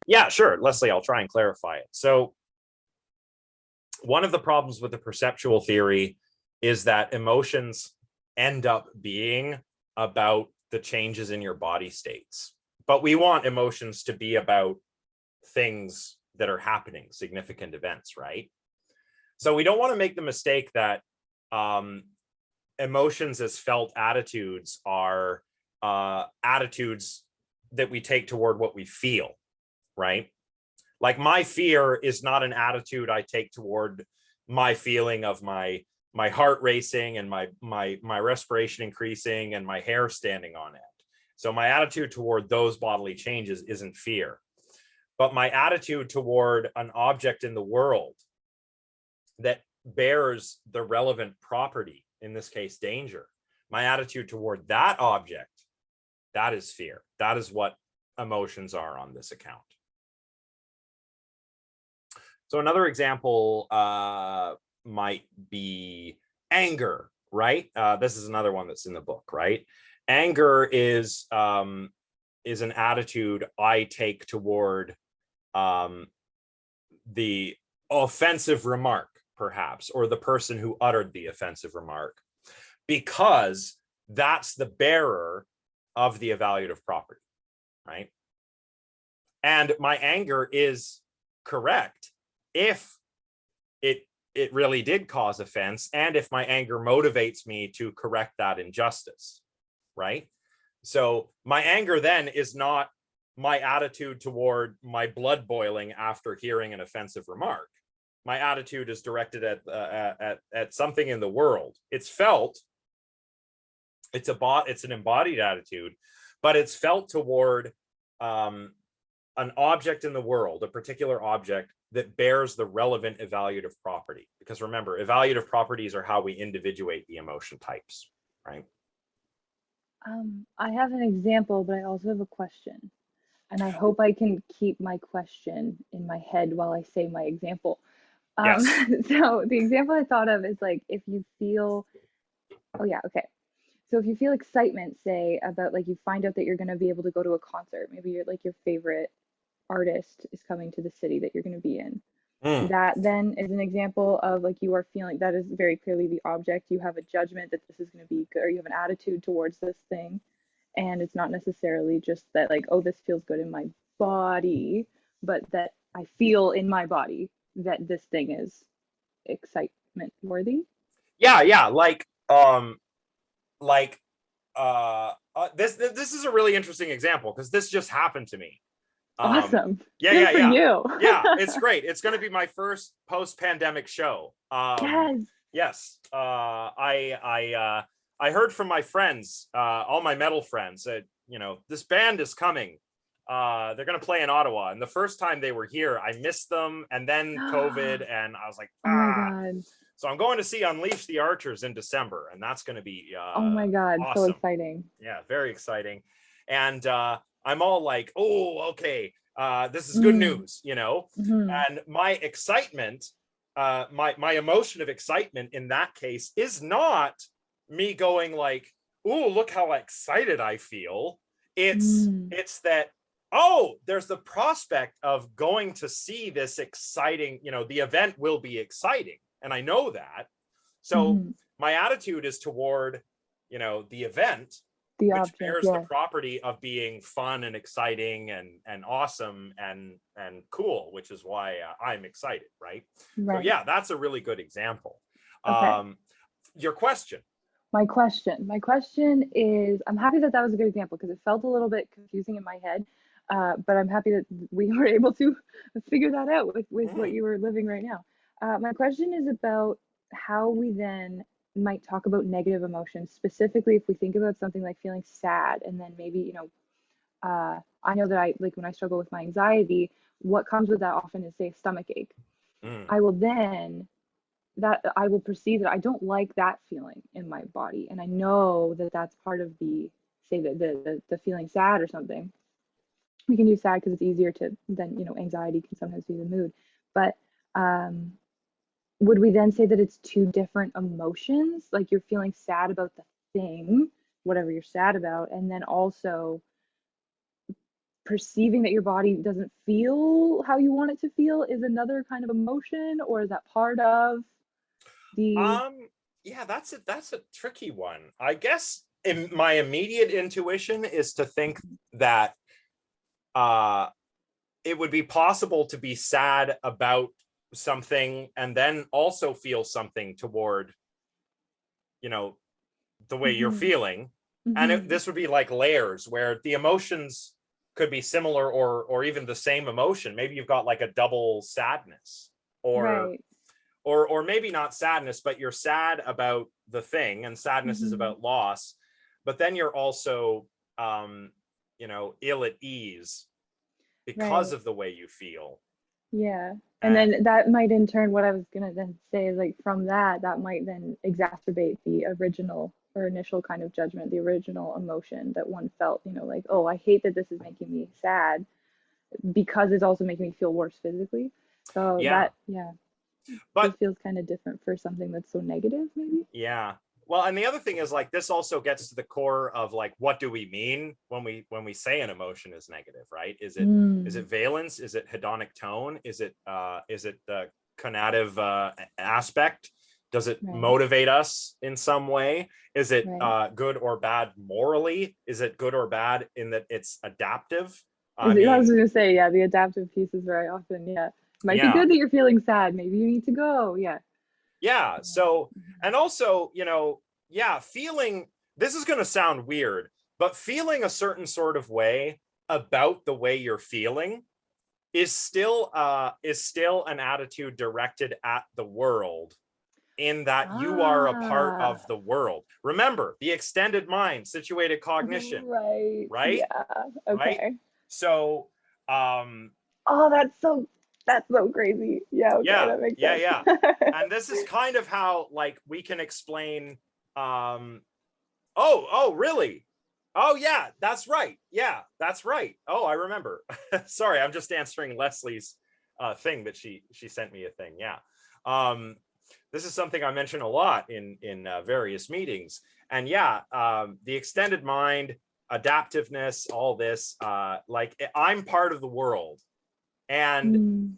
Yeah, sure, Leslie, I'll try and clarify it. So one of the problems with the perceptual theory is that emotions end up being about the changes in your body states. But we want emotions to be about things that are happening, significant events, right? So we don't want to make the mistake that emotions as felt attitudes are attitudes that we take toward what we feel, right? Like my fear is not an attitude I take toward my feeling of my heart racing and my respiration increasing and my hair standing on end. So my attitude toward those bodily changes isn't fear, but my attitude toward an object in the world that bears the relevant property, in this case, danger, my attitude toward that object, that is fear. That is what emotions are on this account. So another example might be anger, right? This is another one that's in the book, right? Anger is an attitude I take toward the offensive remark, perhaps, or the person who uttered the offensive remark, because that's the bearer of the evaluative property, right? And my anger is correct if it really did cause offense, and if my anger motivates me to correct that injustice, right? So my anger then is not my attitude toward my blood boiling after hearing an offensive remark. My attitude is directed at something in the world. It's felt. It's an embodied attitude, but it's felt toward an object in the world, a particular object that bears the relevant evaluative property. Because remember, evaluative properties are how we individuate the emotion types, right? I have an example, but I also have a question. And I hope I can keep my question in my head while I say my example. Yes. So the example I thought of is like, if you feel, oh yeah, okay. So if you feel excitement, say about like you find out that you're going to be able to go to a concert, maybe you're like your favorite artist is coming to the city that you're going to be in. That then is an example of like you are feeling, that is very clearly the object. You have a judgment that this is going to be good, or you have an attitude towards this thing. And it's not necessarily just that like, oh, this feels good in my body, but that I feel in my body that this thing is excitement worthy. Yeah, this is a really interesting example, because this just happened to me. Awesome. Yeah, Good for you. Yeah, it's great. It's going to be my first post-pandemic show. Yes. I heard from my friends, all my metal friends, that this band is coming. They're going to play in Ottawa, and the first time they were here, I missed them, and then COVID, and I was like, Oh my God. So I'm going to see Unleash the Archers in December, and that's going to be Oh my God, so awesome. exciting. Yeah, very exciting. And I'm all like, oh, okay, this is good news, And my excitement, my emotion of excitement in that case is not me going like, oh, look how excited I feel. It's that, oh, there's the prospect of going to see this exciting, the event will be exciting. And I know that. So my attitude is toward, the event, the which object, bears yes. the property of being fun and exciting and awesome and cool, which is why I'm excited, right? So yeah, that's a really good example. Okay. Your question. My question is, I'm happy that was a good example because it felt a little bit confusing in my head, but I'm happy that we were able to figure that out with what you were living right now. My question is about how we then might talk about negative emotions, specifically if we think about something like feeling sad, and then maybe, I know that I like when I struggle with my anxiety, what comes with that often is, say, a stomach ache. I will then I will perceive that I don't like that feeling in my body, and I know that that's part of the, say, the feeling sad or something. We can do sad because it's easier to than, anxiety can sometimes be the mood, but would we then say that it's two different emotions? Like you're feeling sad about the thing, whatever you're sad about, and then also perceiving that your body doesn't feel how you want it to feel is another kind of emotion, or is that part of the yeah, that's a tricky one. I guess my immediate intuition is to think that it would be possible to be sad about something and then also feel something toward, the way you're feeling. And this would be like layers where the emotions could be similar or even the same emotion. Maybe you've got like a double sadness, or maybe not sadness, but you're sad about the thing, and sadness is about loss, but then you're also ill at ease because Right. of the way you feel. Yeah. And Uh, then that might in turn, what I was gonna then say is like from that, that might then exacerbate the original or initial kind of judgment, the original emotion that one felt, like, oh, I hate that this is making me sad because it's also making me feel worse physically. So yeah, that, yeah, but this feels kind of different for something that's so negative, maybe. yeah. Well, and the other thing is like this also gets to the core of like what do we mean when we say an emotion is negative, right? Is Mm, it valence? Is it hedonic tone? Is it the conative aspect? Does it right, motivate us in some way? Is it right. good or bad morally? Is it good or bad in that it's adaptive? I I was mean, gonna say, yeah, the adaptive piece is very often, yeah. Might be yeah, good that you're feeling sad. Maybe you need to go. Yeah. yeah. So, Mhm. and also, yeah, feeling, this is going to sound weird, but feeling a certain sort of way about the way you're feeling is still an attitude directed at the world, in that you are a part Ah, of the world. Remember, the extended mind, situated cognition, right. right? Yeah. Right? Okay. So, um, Oh, that's so crazy. Yeah, okay, yeah, that makes yeah, sense. yeah. And this is kind of how like we can explain um oh, really? Oh yeah, that's right. Yeah, that's right. Oh, I remember. Sorry, I'm just answering Leslie's thing that she sent me a thing. Yeah. Um this is something I mention a lot in various meetings. And yeah, the extended mind, adaptiveness, all this, like I'm part of the world. And Mm.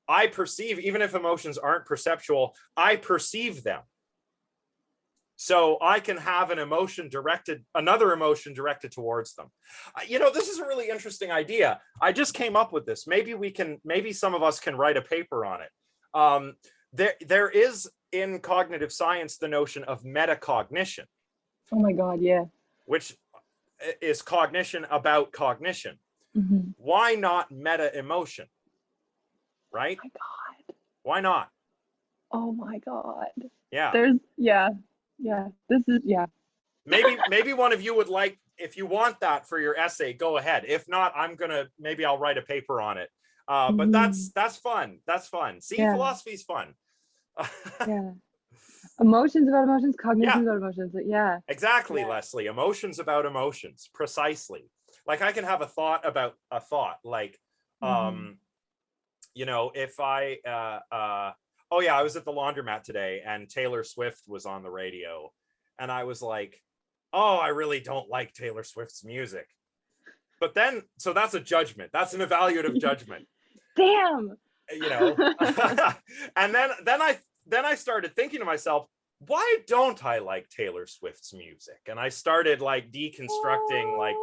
I perceive, even if emotions aren't perceptual, I perceive them. So I can have another emotion directed towards them. This is a really interesting idea. I just came up with this. Maybe some of us can write a paper on it. There is in cognitive science the notion of metacognition, Oh my God, yeah. which is cognition about cognition. Hmm. Why not meta emotion, Oh right? my God. Why not? Oh my God. Yeah. There's, yeah, yeah. This is, yeah. Maybe one of you would like, if you want that for your essay, go ahead. If not, maybe I'll write a paper on it. But Hmm. that's fun. That's fun. See, Yeah, philosophy's fun. yeah. Emotions about emotions, Yeah, cognitions about emotions. Yeah, exactly, yeah. Leslie. Emotions about emotions, precisely. Like I can have a thought about a thought, like, Hmm. if oh yeah, I was at the laundromat today and Taylor Swift was on the radio, and I was like, oh, I really don't like Taylor Swift's music. But then, so that's a judgment, that's an evaluative judgment, Damn. you know. And then I started thinking to myself, why don't I like Taylor Swift's music? And I started like deconstructing, like,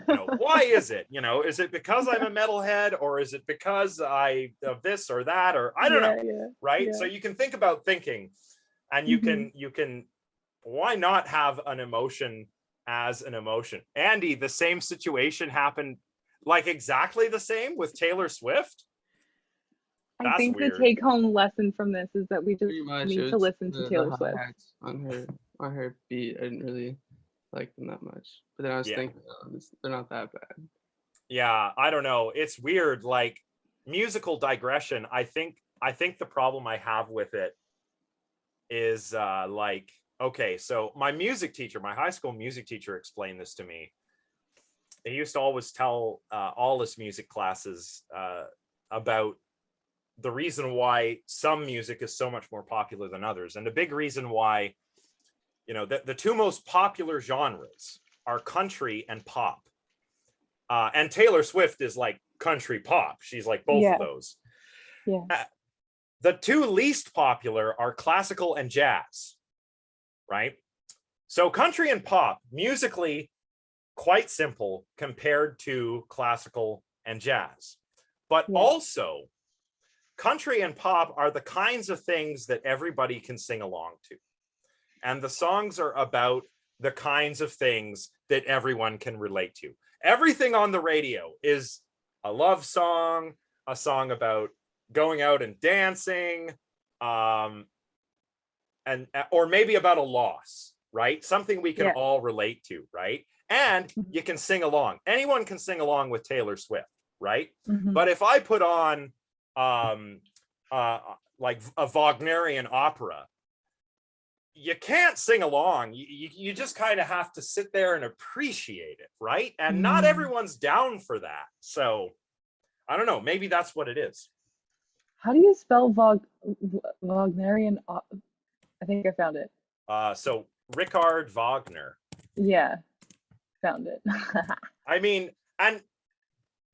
Oh. why is it, is it because I'm a metalhead, or is it because I of this or that, or I don't know, Yeah, yeah, right? So yeah. you can think about thinking, and Hmm. you can why not have an emotion as an emotion? Andy, the same situation happened, like exactly the same with Taylor Swift. I That's think the weird. take home lesson from this is that we just Pretty much, need to it's listen to the Taylor hi Swift. hats on her beat. I didn't really like them that much, but then I was Yeah, thinking, they're not that bad. yeah, I don't know, it's weird, like musical digression. I think the problem I have with it is like, okay, so my high school music teacher explained this to me. He used to always tell all his music classes about the reason why some music is so much more popular than others. And the big reason why, the two most popular genres are country and pop. And Taylor Swift is like country pop. She's like both of Yeah, those. yeah, Uh, the two least popular are classical and jazz, right? So country and pop, musically, quite simple compared to classical and jazz. But yeah, also, country and pop are the kinds of things that everybody can sing along to. And the songs are about the kinds of things that everyone can relate to. Everything on the radio is a love song, a song about going out and dancing, um, and or maybe about a loss, right? Something we can yeah. all relate to, right? and you can sing along. Anyone can sing along with Taylor Swift, right? Mhm. But if I put on like a Wagnerian opera, you can't sing along. You just kind of have to sit there and appreciate it, right? And not everyone's down for that. So I don't know, maybe that's what it is. How do you spell Wagnerian? I think I found it. So Richard Wagner. Yeah, found it. I mean, and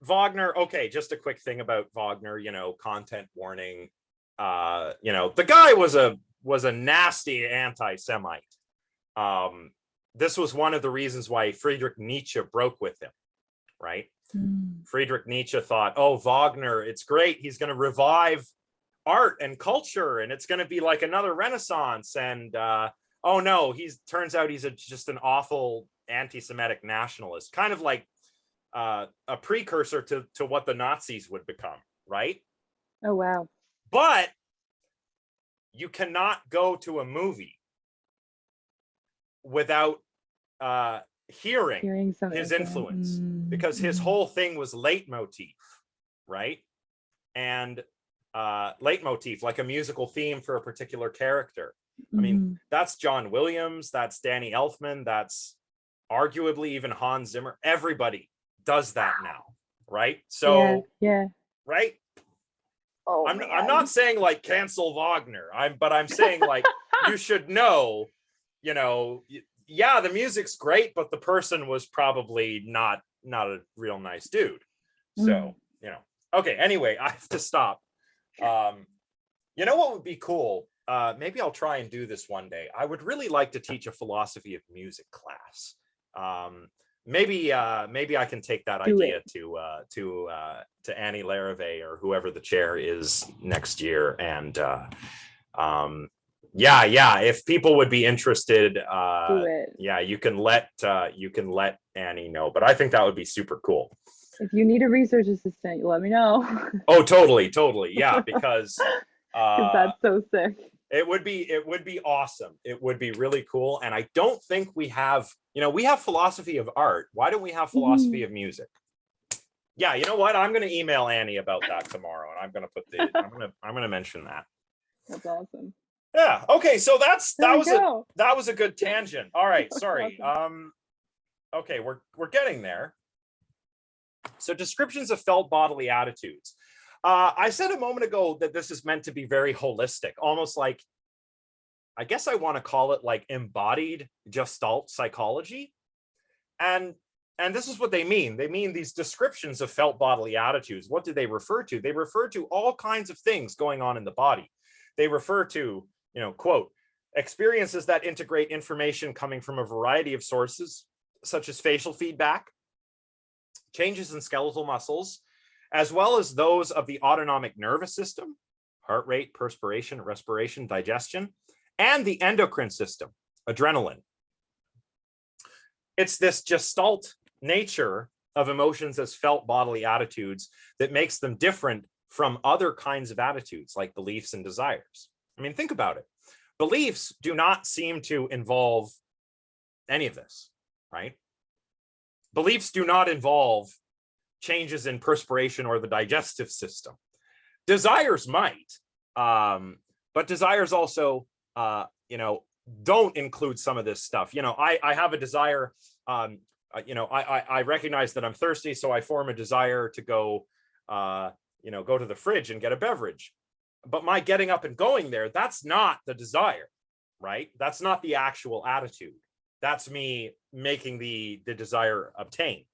Wagner, okay, just a quick thing about Wagner, you know, content warning. You know, the guy was a nasty anti-Semite. This was one of the reasons why Friedrich Nietzsche broke with him, right? Friedrich Nietzsche thought, oh, Wagner, it's great. He's going to revive art and culture, and it's going to be like another Renaissance. And oh no, turns out he's just an awful anti-Semitic nationalist, kind of like a precursor to what the Nazis would become, right? Oh wow. But you cannot go to a movie without hearing his influence, because his whole thing was leitmotif, right? And leitmotif, like a musical theme for a particular character. I mean, that's John Williams, that's Danny Elfman, that's arguably even Hans Zimmer. Everybody does that now, right? So yeah. Right? Oh, I'm man. not saying like cancel Wagner. I'm saying like you should know, you know, yeah, the music's great, but the person was probably not a real nice dude. So, you know. Okay, anyway, I have to stop. You know what would be cool? Maybe I'll try and do this one day. I would really like to teach a philosophy of music class. Maybe I can take that idea to Annie Larrivee or whoever the chair is next year. And yeah, if people would be interested, Do it. yeah, you can let Annie know. But I think that would be super cool. If you need a research assistant, you let me know. Oh, totally, yeah, because that's so sick. It would be awesome. It would be really cool. And I don't think we have, you know, we have philosophy of art. Why don't we have philosophy of music? Yeah, you know what? I'm going to email Annie about that tomorrow, and I'm going to put I'm going to mention that. That's awesome. Yeah. Okay. So that was a good tangent. All right. Sorry. Awesome. Okay. We're getting there. So descriptions of felt bodily attitudes. I said a moment ago that this is meant to be very holistic, almost like, I guess I want to call it like embodied Gestalt psychology. And this is what they mean. They mean these descriptions of felt bodily attitudes. What do they refer to? They refer to all kinds of things going on in the body. They refer to, you know, quote, experiences that integrate information coming from a variety of sources, such as facial feedback, changes in skeletal muscles, as well as those of the autonomic nervous system, heart rate, perspiration, respiration, digestion, and the endocrine system, adrenaline. It's this Gestalt nature of emotions as felt bodily attitudes that makes them different from other kinds of attitudes like beliefs and desires. I mean, think about it. Beliefs do not seem to involve any of this, right? Beliefs do not involve changes in perspiration or the digestive system. Desires might, but desires also, you know, don't include some of this stuff. You know, I have a desire, you know, I recognize that I'm thirsty, so I form a desire to go, you know, go to the fridge and get a beverage. But my getting up and going there, that's not the desire, right? That's not the actual attitude. That's me making the desire obtain,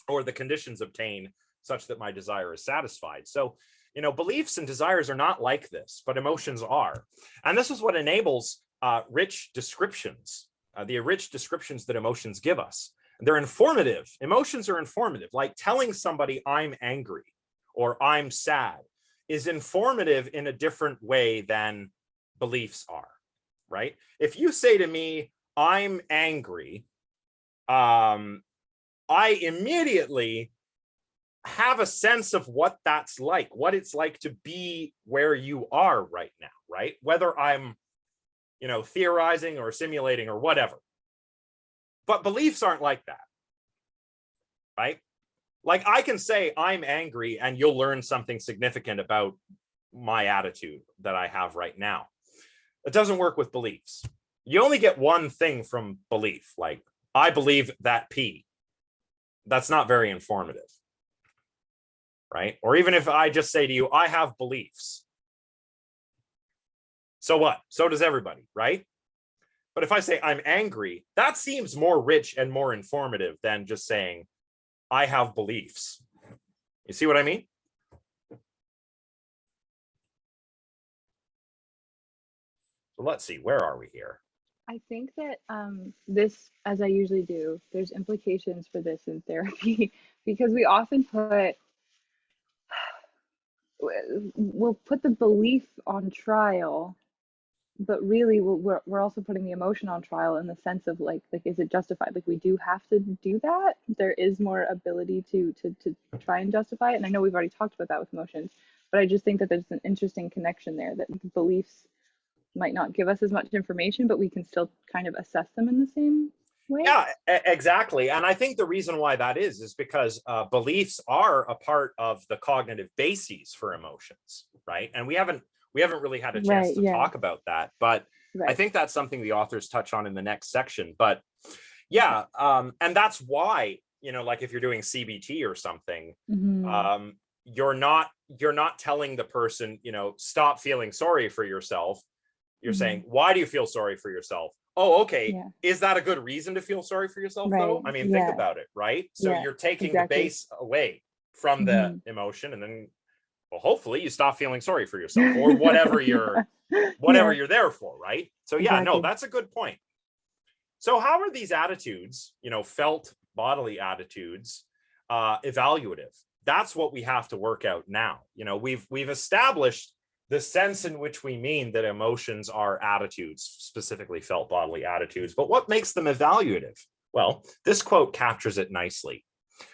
or the conditions obtain such that my desire is satisfied. So, you know, beliefs and desires are not like this, but emotions are. And this is what enables rich descriptions, the rich descriptions that emotions give us. They're informative. Emotions are informative. Like telling somebody I'm angry or I'm sad is informative in a different way than beliefs are, right? If you say to me, I'm angry, I immediately have a sense of what that's like, what it's like to be where you are right now, right? Whether I'm, you know, theorizing or simulating or whatever. But beliefs aren't like that, right? Like I can say I'm angry and you'll learn something significant about my attitude that I have right now. It doesn't work with beliefs. You only get one thing from belief, like I believe that P. That's not very informative, right? Or even if I just say to you, I have beliefs. So what? So does everybody, right? But if I say I'm angry, that seems more rich and more informative than just saying I have beliefs. You see what I mean? So let's see, where are we here? I think that this, as I usually do, there's implications for this in therapy because we often we'll put the belief on trial, but really we're also putting the emotion on trial in the sense of like is it justified? Like we do have to do that. There is more ability to try and justify it, and I know we've already talked about that with emotions, but I just think that there's an interesting connection there that beliefs might not give us as much information, but we can still kind of assess them in the same way. Yeah, exactly. And I think the reason why that is because beliefs are a part of the cognitive bases for emotions, right? And we haven't really had a chance to talk about that, but I think that's something the authors touch on in the next section. But yeah, and that's why, you know, like if you're doing CBT or something, you're not telling the person, you know, stop feeling sorry for yourself. You're saying, why do you feel sorry for yourself? Oh, okay. Is that a good reason to feel sorry for yourself, though? I mean, think about it, right? So you're taking the base away from the emotion, and then, well, hopefully you stop feeling sorry for yourself or whatever you're you're there for, right? So yeah, no, that's a good point. So how are these attitudes, you know, felt bodily attitudes, evaluative? That's what we have to work out now. You know, we've established the sense in which we mean that emotions are attitudes, specifically felt bodily attitudes. But what makes them evaluative? Well, this quote captures it nicely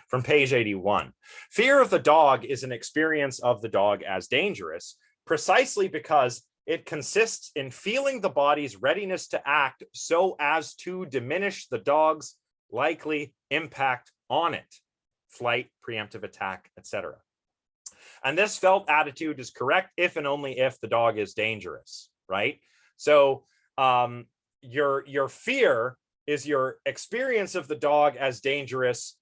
from page 81. Fear of the dog is an experience of the dog as dangerous, precisely because it consists in feeling the body's readiness to act so as to diminish the dog's likely impact on it, flight, preemptive attack, etc. And this felt attitude is correct if and only if the dog is dangerous, right? So your fear is your experience of the dog as dangerous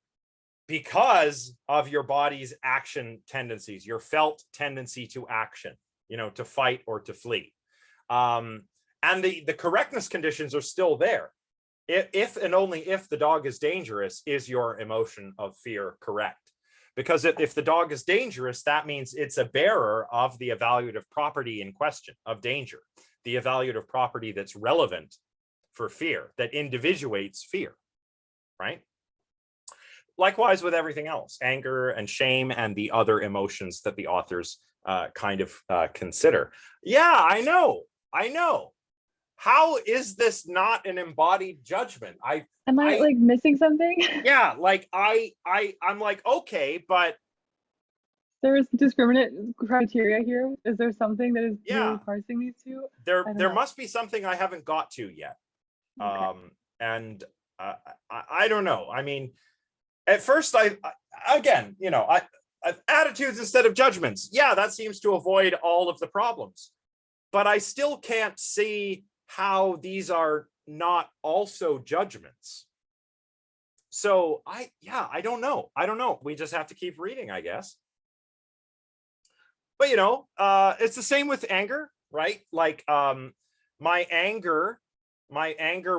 because of your body's action tendencies, your felt tendency to action, you know, to fight or to flee. And the correctness conditions are still there. If and only if the dog is dangerous is your emotion of fear correct. Because if the dog is dangerous, that means it's a bearer of the evaluative property in question of danger, the evaluative property that's relevant for fear, that individuates fear, right? Likewise with everything else, anger and shame and the other emotions that the authors kind of consider. Yeah, I know. How is this not an embodied judgment? Am I like missing something? Yeah, like I'm like, okay, but there's discriminate criteria here. Is there something that is really parsing these two? There must be something I haven't got to yet. Okay. And I don't know. I mean, at first again, you know, attitudes instead of judgments. Yeah, that seems to avoid all of the problems. But I still can't see how these are not also judgments. So I don't know. We just have to keep reading, I guess. But you know, it's the same with anger, right? Like my anger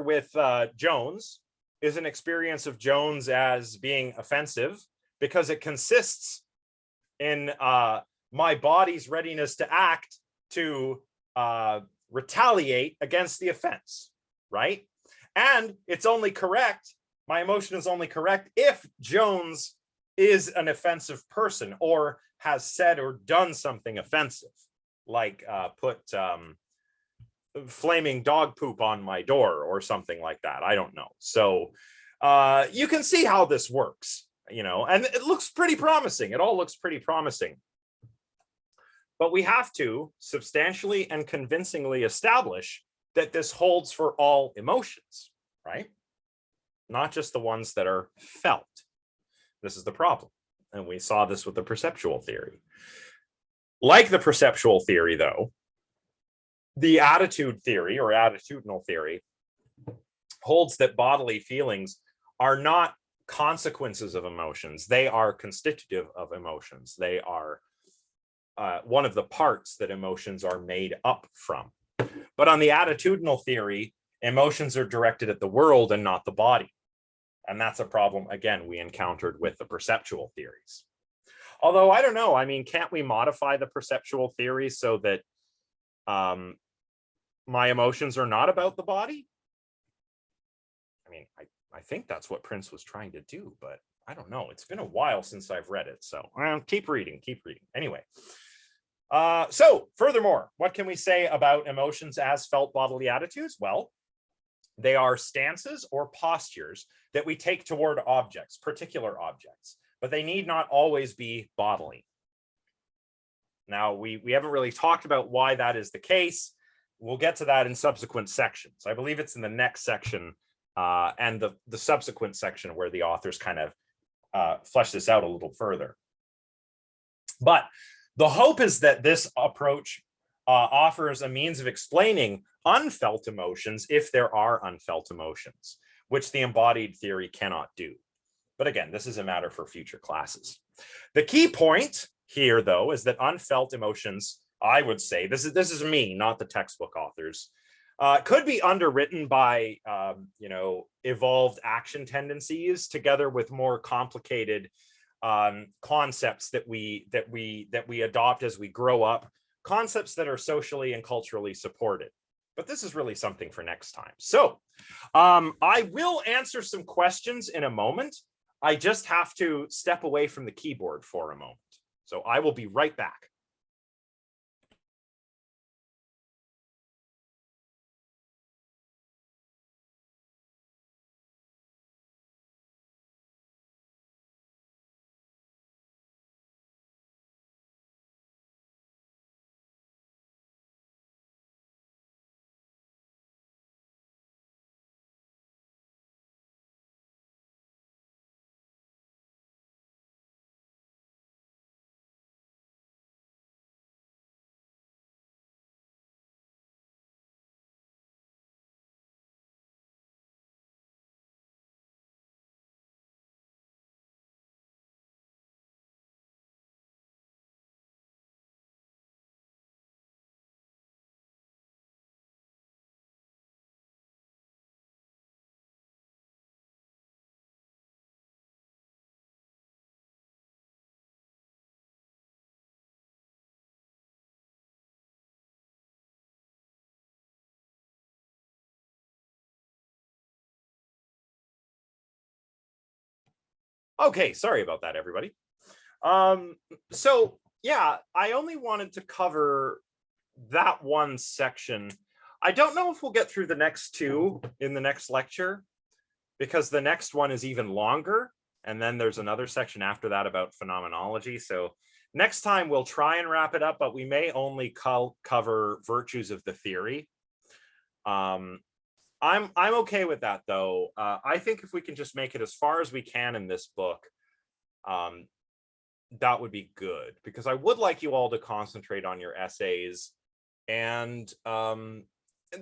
with Jones is an experience of Jones as being offensive because it consists in my body's readiness to act to retaliate against the offense, right? And it's only correct, my emotion is only correct if Jones is an offensive person or has said or done something offensive, like put flaming dog poop on my door or something like that. I don't know. So you can see how this works, you know, and it looks pretty promising. It all looks pretty promising. But we have to substantially and convincingly establish that this holds for all emotions, right? not just the ones that are felt. This is the problem. And we saw this with the perceptual theory. Like the perceptual theory, though, the attitude theory or attitudinal theory holds that bodily feelings are not consequences of emotions. They are constitutive of emotions. They are one of the parts that emotions are made up from. But on the attitudinal theory, emotions are directed at the world and not the body. And that's a problem, again, we encountered with the perceptual theories. Although, I don't know, I mean, can't we modify the perceptual theory so that my emotions are not about the body? I mean, I think that's what Prince was trying to do, but I don't know. It's been a while since I've read it, so keep reading. Anyway, so furthermore, what can we say about emotions as felt bodily attitudes? Well, they are stances or postures that we take toward objects, particular objects, but they need not always be bodily. Now, we haven't really talked about why that is the case. We'll get to that in subsequent sections. I believe it's in the next section and the subsequent section where the authors kind of flesh this out a little further. But the hope is that this approach offers a means of explaining unfelt emotions if there are unfelt emotions, which the embodied theory cannot do. But again, this is a matter for future classes. The key point here, though, is that unfelt emotions, I would say, this is me, not the textbook authors, could be underwritten by evolved action tendencies together with more complicated concepts that we adopt as we grow up, concepts that are socially and culturally supported. But this is really something for next time. So I will answer some questions in a moment. I just have to step away from the keyboard for a moment. So I will be right back. Okay, sorry about that, everybody. So yeah, I only wanted to cover that one section. I don't know if we'll get through the next two in the next lecture, because the next one is even longer. And then there's another section after that about phenomenology. So next time we'll try and wrap it up, but we may only cover virtues of the theory. I'm okay with that, though. I think if we can just make it as far as we can in this book, that would be good, because I would like you all to concentrate on your essays. And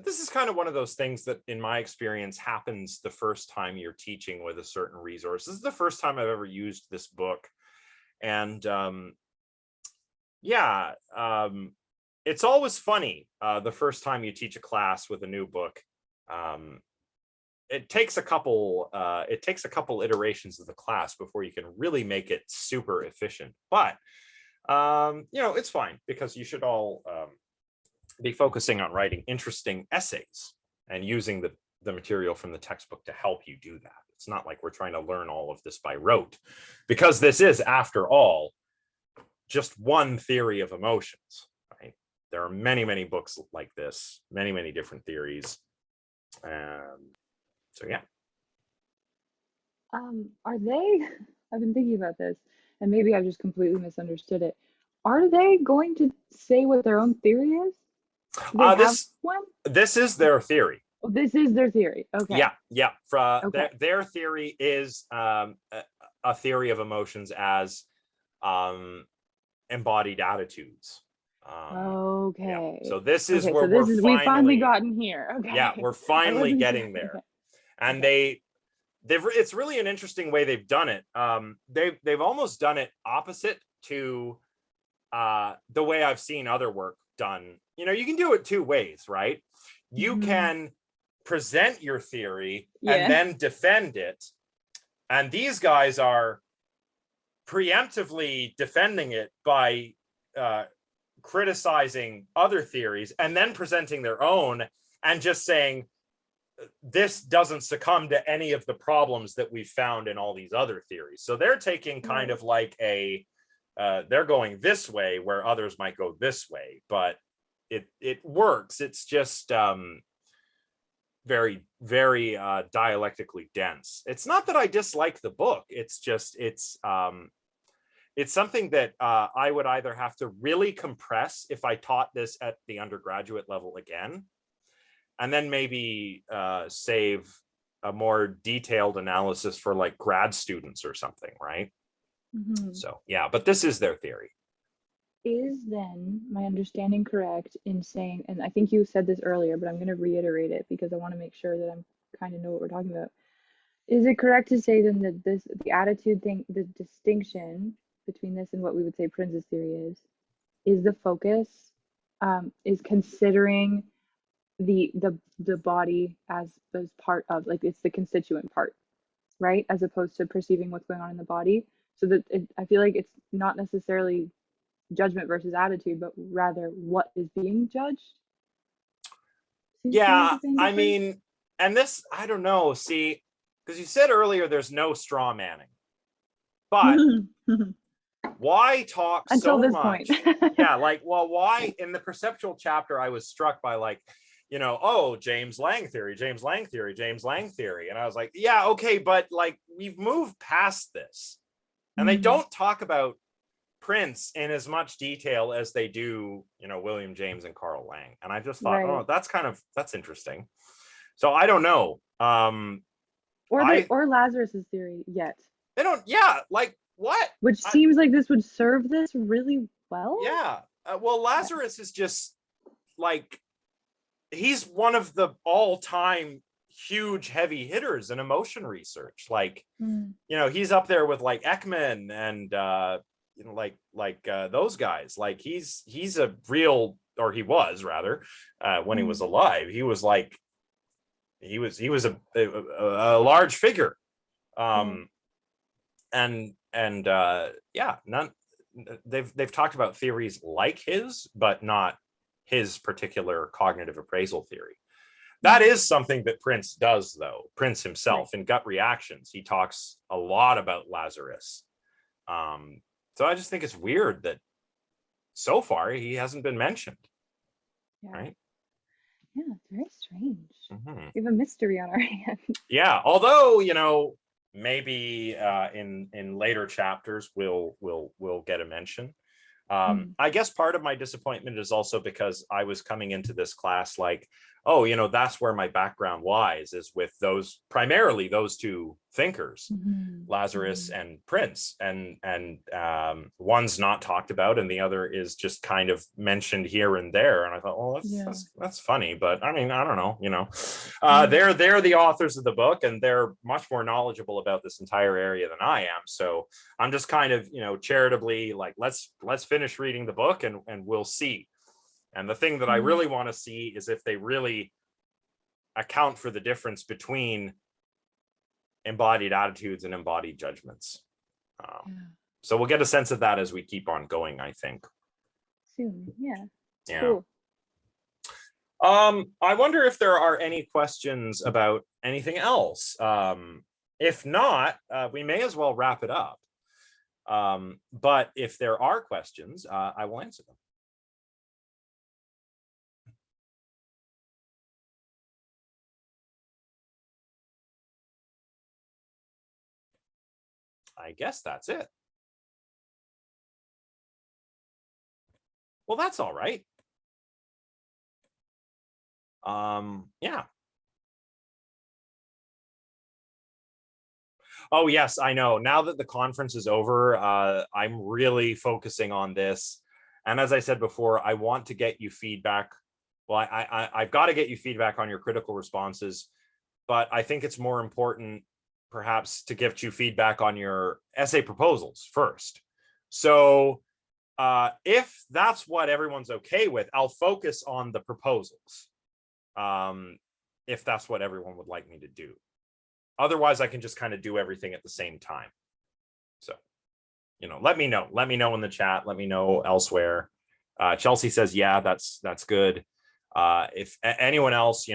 this is kind of one of those things that, in my experience, happens the first time you're teaching with a certain resource. This is the first time I've ever used this book. And it's always funny the first time you teach a class with a new book. It takes a couple iterations of the class before you can really make it super efficient. But it's fine, because you should all be focusing on writing interesting essays and using the material from the textbook to help you do that. It's not like we're trying to learn all of this by rote, because this is, after all, just one theory of emotions, right? There are many, many books like this, many, many different theories. So yeah. Are they, I've been thinking about this, and maybe I've just completely misunderstood it. Are they going to say what their own theory is? Do they have one? This is their theory. Oh, this is their theory. Okay. Yeah. Okay. Their theory is a theory of emotions as embodied attitudes. Okay. So this is Okay. where So this is we've finally finally, gotten here. Okay. yeah, we're I finally wasn't sure. getting there. Okay. And Okay. it's really an interesting way they've done it. They've almost done it opposite to the way I've seen other work done. You know, you can do it two ways, right? You can present your theory and Yeah. then defend it. And these guys are preemptively defending it by criticizing other theories and then presenting their own and just saying, this doesn't succumb to any of the problems that we've found in all these other theories. So they're taking kind of like a, they're going this way where others might go this way, but it works. It's just very, very dialectically dense. It's not that I dislike the book. It's just, it's something that I would either have to really compress if I taught this at the undergraduate level again, and then maybe save a more detailed analysis for like grad students or something, right? So yeah, but this is their theory. Is then my understanding correct in saying, and I think you said this earlier, but I'm going to reiterate it because I want to make sure that I'm kind of know what we're talking about. Is it correct to say then that the attitude thing, the distinction between this and what we would say Prince's theory is the focus, is considering the body as part of, like, it's the constituent part, right? As opposed to perceiving what's going on in the body. So that I feel like it's not necessarily judgment versus attitude, but rather what is being judged. Yeah, I mean, and this, I don't know, see, because you said earlier there's no straw manning, but why talk until so this much? point? Yeah, like, well, why in the perceptual chapter I was struck by, like, you know, oh, James Lang theory, James Lang theory, James Lang theory. And I was like, yeah, okay, but like we've moved past this. And they don't talk about Prince in as much detail as they do, you know, William James and Carl Lang. And I just thought, oh, that's interesting. So I don't know. Or Lazarus's theory yet. They don't, yeah, like what? Which seems like this would serve this really well. Yeah. Well, Lazarus is just like, he's one of the all-time huge heavy hitters in emotion research. Like, you know, he's up there with like Ekman and you know, like those guys. Like he's a real, or he was rather, when he was alive, he was like, he was a large figure. And yeah, they've talked about theories like his, but not his particular cognitive appraisal theory. That is something that Prince does, though. Prince himself, in Gut Reactions, he talks a lot about Lazarus. So I just think it's weird that so far he hasn't been mentioned. Right? Yeah, it's very strange. We have a mystery on our hands. Yeah, although, you know, maybe in later chapters we'll get a mention. I guess part of my disappointment is also because I was coming into this class like, oh, you know, that's where my background lies, is with those, primarily those two thinkers, Lazarus and Prince, and one's not talked about and the other is just kind of mentioned here and there. And I thought, well, that's funny, but I mean, I don't know, you know, they're the authors of the book and they're much more knowledgeable about this entire area than I am. So I'm just kind of, you know, charitably like, let's finish reading the book and we'll see. And the thing that I really want to see is if they really account for the difference between embodied attitudes and embodied judgments. So we'll get a sense of that as we keep on going, I think. Soon, yeah. Cool. I wonder if there are any questions about anything else. If not, we may as well wrap it up. But if there are questions, I will answer them. I guess that's it. Well, that's all right. Yeah. Oh, yes, I know. Now that the conference is over, I'm really focusing on this. And as I said before, I want to get you feedback. Well, I've got to get you feedback on your critical responses, but I think it's more important perhaps to get you feedback on your essay proposals first. So if that's what everyone's okay with, I'll focus on the proposals. If that's what everyone would like me to do. Otherwise, I can just kind of do everything at the same time. So, let me know. Let me know in the chat. Let me know elsewhere. Chelsea says, yeah, that's good. If anyone else,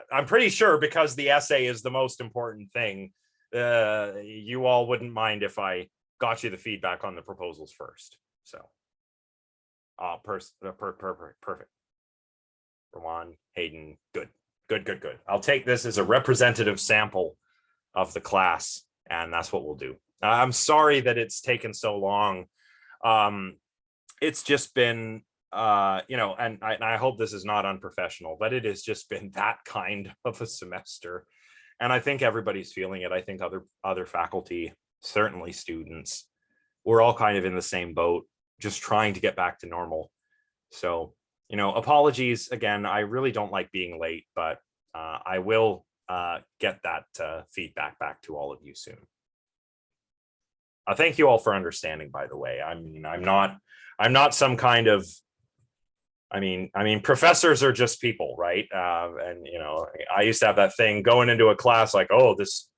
I'm pretty sure because the essay is the most important thing, you all wouldn't mind if I got you the feedback on the proposals first. So, perfect. Rowan, Hayden, good. I'll take this as a representative sample of the class, and that's what we'll do. I'm sorry that it's taken so long. It's just been, and I hope this is not unprofessional, but it has just been that kind of a semester. And I think everybody's feeling it. I think other faculty, certainly students, we're all kind of in the same boat, just trying to get back to normal. So, apologies again. I really don't like being late, but I will get that feedback back to all of you soon. Thank you all for understanding, by the way. I mean, I'm not some kind of, I mean, professors are just people, right? And, I used to have that thing going into a class like, oh, this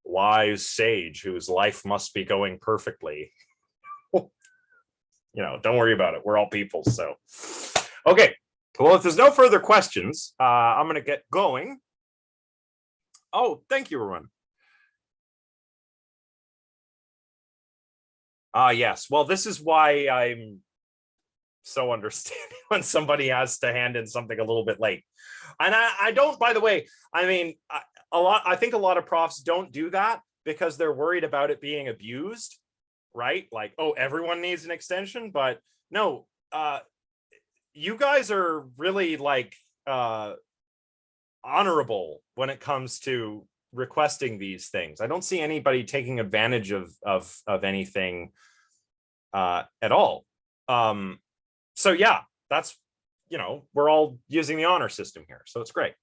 wise sage whose life must be going perfectly. Don't worry about it. We're all people. So, okay. Well, if there's no further questions, I'm going to get going. Oh, thank you, everyone. Yes. Well, this is why I'm so understanding when somebody has to hand in something a little bit late. And I don't, by the way, I mean, I think a lot of profs don't do that because they're worried about it being abused, right? Like, oh, everyone needs an extension, but no, you guys are really like honorable when it comes to requesting these things. I don't see anybody taking advantage of anything at all. So yeah, that's, we're all using the honor system here, so it's great.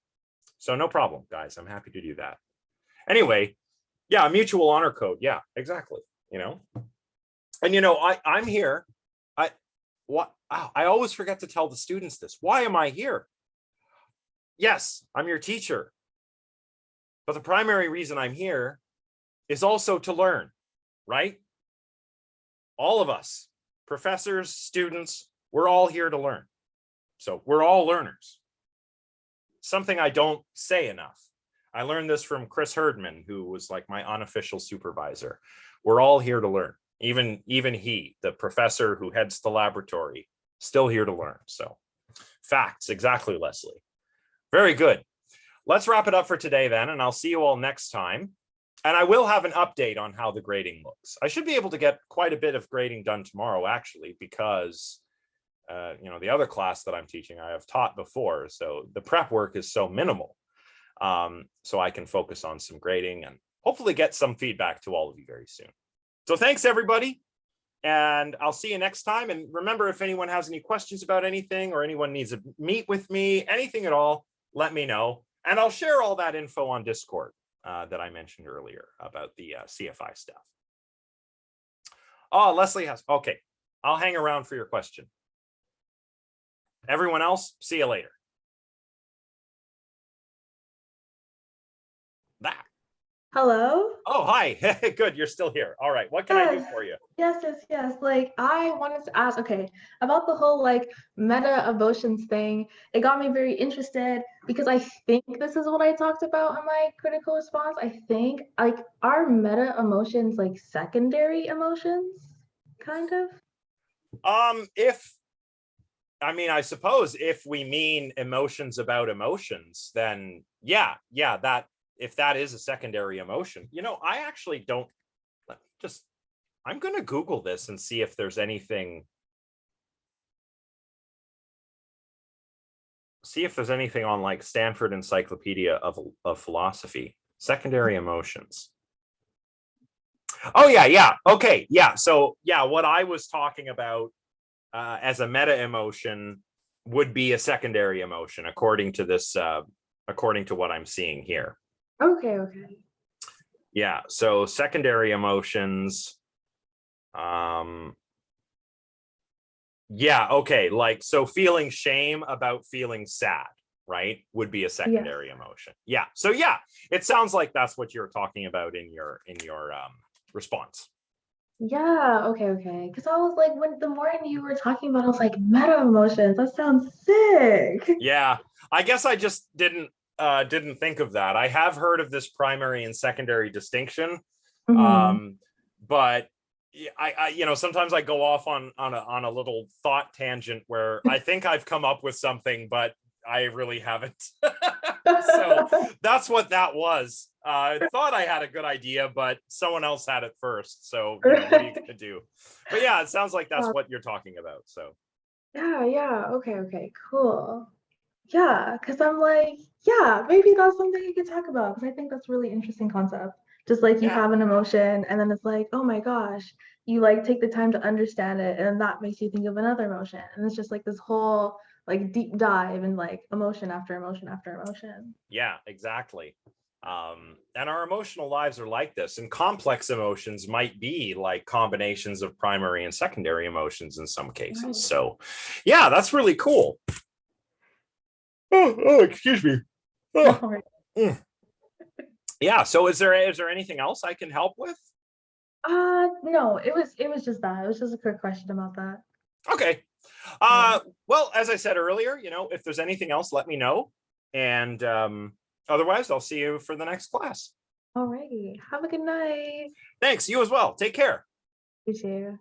So no problem, guys. I'm happy to do that. Anyway, yeah, mutual honor code. Yeah, exactly. And I'm here. I always forget to tell the students this. Why am I here? Yes, I'm your teacher. But the primary reason I'm here is also to learn, right? All of us, professors, students, we're all here to learn. So we're all learners. Something I don't say enough. I learned this from Chris Herdman, who was like my unofficial supervisor. We're all here to learn. Even he, the professor who heads the laboratory, still here to learn. So facts, exactly, Leslie. Very good. Let's wrap it up for today then, and I'll see you all next time. And I will have an update on how the grading looks. I should be able to get quite a bit of grading done tomorrow, actually, because the other class that I'm teaching, I have taught before. So the prep work is so minimal. So I can focus on some grading and hopefully get some feedback to all of you very soon. So thanks, everybody. And I'll see you next time. And remember, if anyone has any questions about anything or anyone needs to meet with me, anything at all, let me know. And I'll share all that info on Discord that I mentioned earlier about the CFI stuff. Oh, Leslie has, okay. I'll hang around for your question. Everyone else, see you later. That. Hello? Oh, hi. Good, you're still here. All right, what can I do for you? Yes. Like, I wanted to ask, okay, about the whole like meta emotions thing. It got me very interested because I think this is what I talked about in my critical response. I think, like, are meta emotions like secondary emotions, kind of? I suppose if we mean emotions about emotions, then yeah, that if that is a secondary emotion, I actually don't, I'm going to Google this and see if there's anything on like Stanford Encyclopedia of Philosophy, secondary emotions. Oh yeah, yeah. Okay, yeah. So yeah, what I was talking about as a meta emotion would be a secondary emotion, according to this, according to what I'm seeing here. Okay, okay. Yeah. So secondary emotions. Yeah. Okay. Like, so feeling shame about feeling sad, right, would be a secondary emotion. Yeah. So yeah, it sounds like that's what you're talking about in your response. Yeah, okay, okay. Because I was like, when the more you were talking about, I was like, meta emotions. That sounds sick. Yeah. I guess I just didn't think of that. I have heard of this primary and secondary distinction. Mhm. But I you know, sometimes I go off on a little thought tangent where I think I've come up with something, but I really haven't. So that's what that was. I thought I had a good idea, but someone else had it first. So, you know, what are you gonna do? But yeah, it sounds like that's what you're talking about. So Yeah, yeah. Okay, okay, cool. Yeah, because I'm like, yeah, maybe that's something you could talk about because I think that's a really interesting concept. Just like you yeah, have an emotion and then it's like, oh my gosh, you like take the time to understand it and that makes you think of another emotion. And it's just like this whole like deep dive and like emotion after emotion after emotion. yeah, exactly. And our emotional lives are like this, and complex emotions might be like combinations of primary and secondary emotions in some cases. Right. So yeah, that's really cool. Oh, excuse me. Oh, All right. yeah. So is there anything else I can help with? No, it was just that. It was just a quick question about that. Okay. Yeah. Well, as I said earlier, you know, if there's anything else, let me know. And otherwise, I'll see you for the next class. All righty. Have a good night. Thanks. You as well. Take care. You too.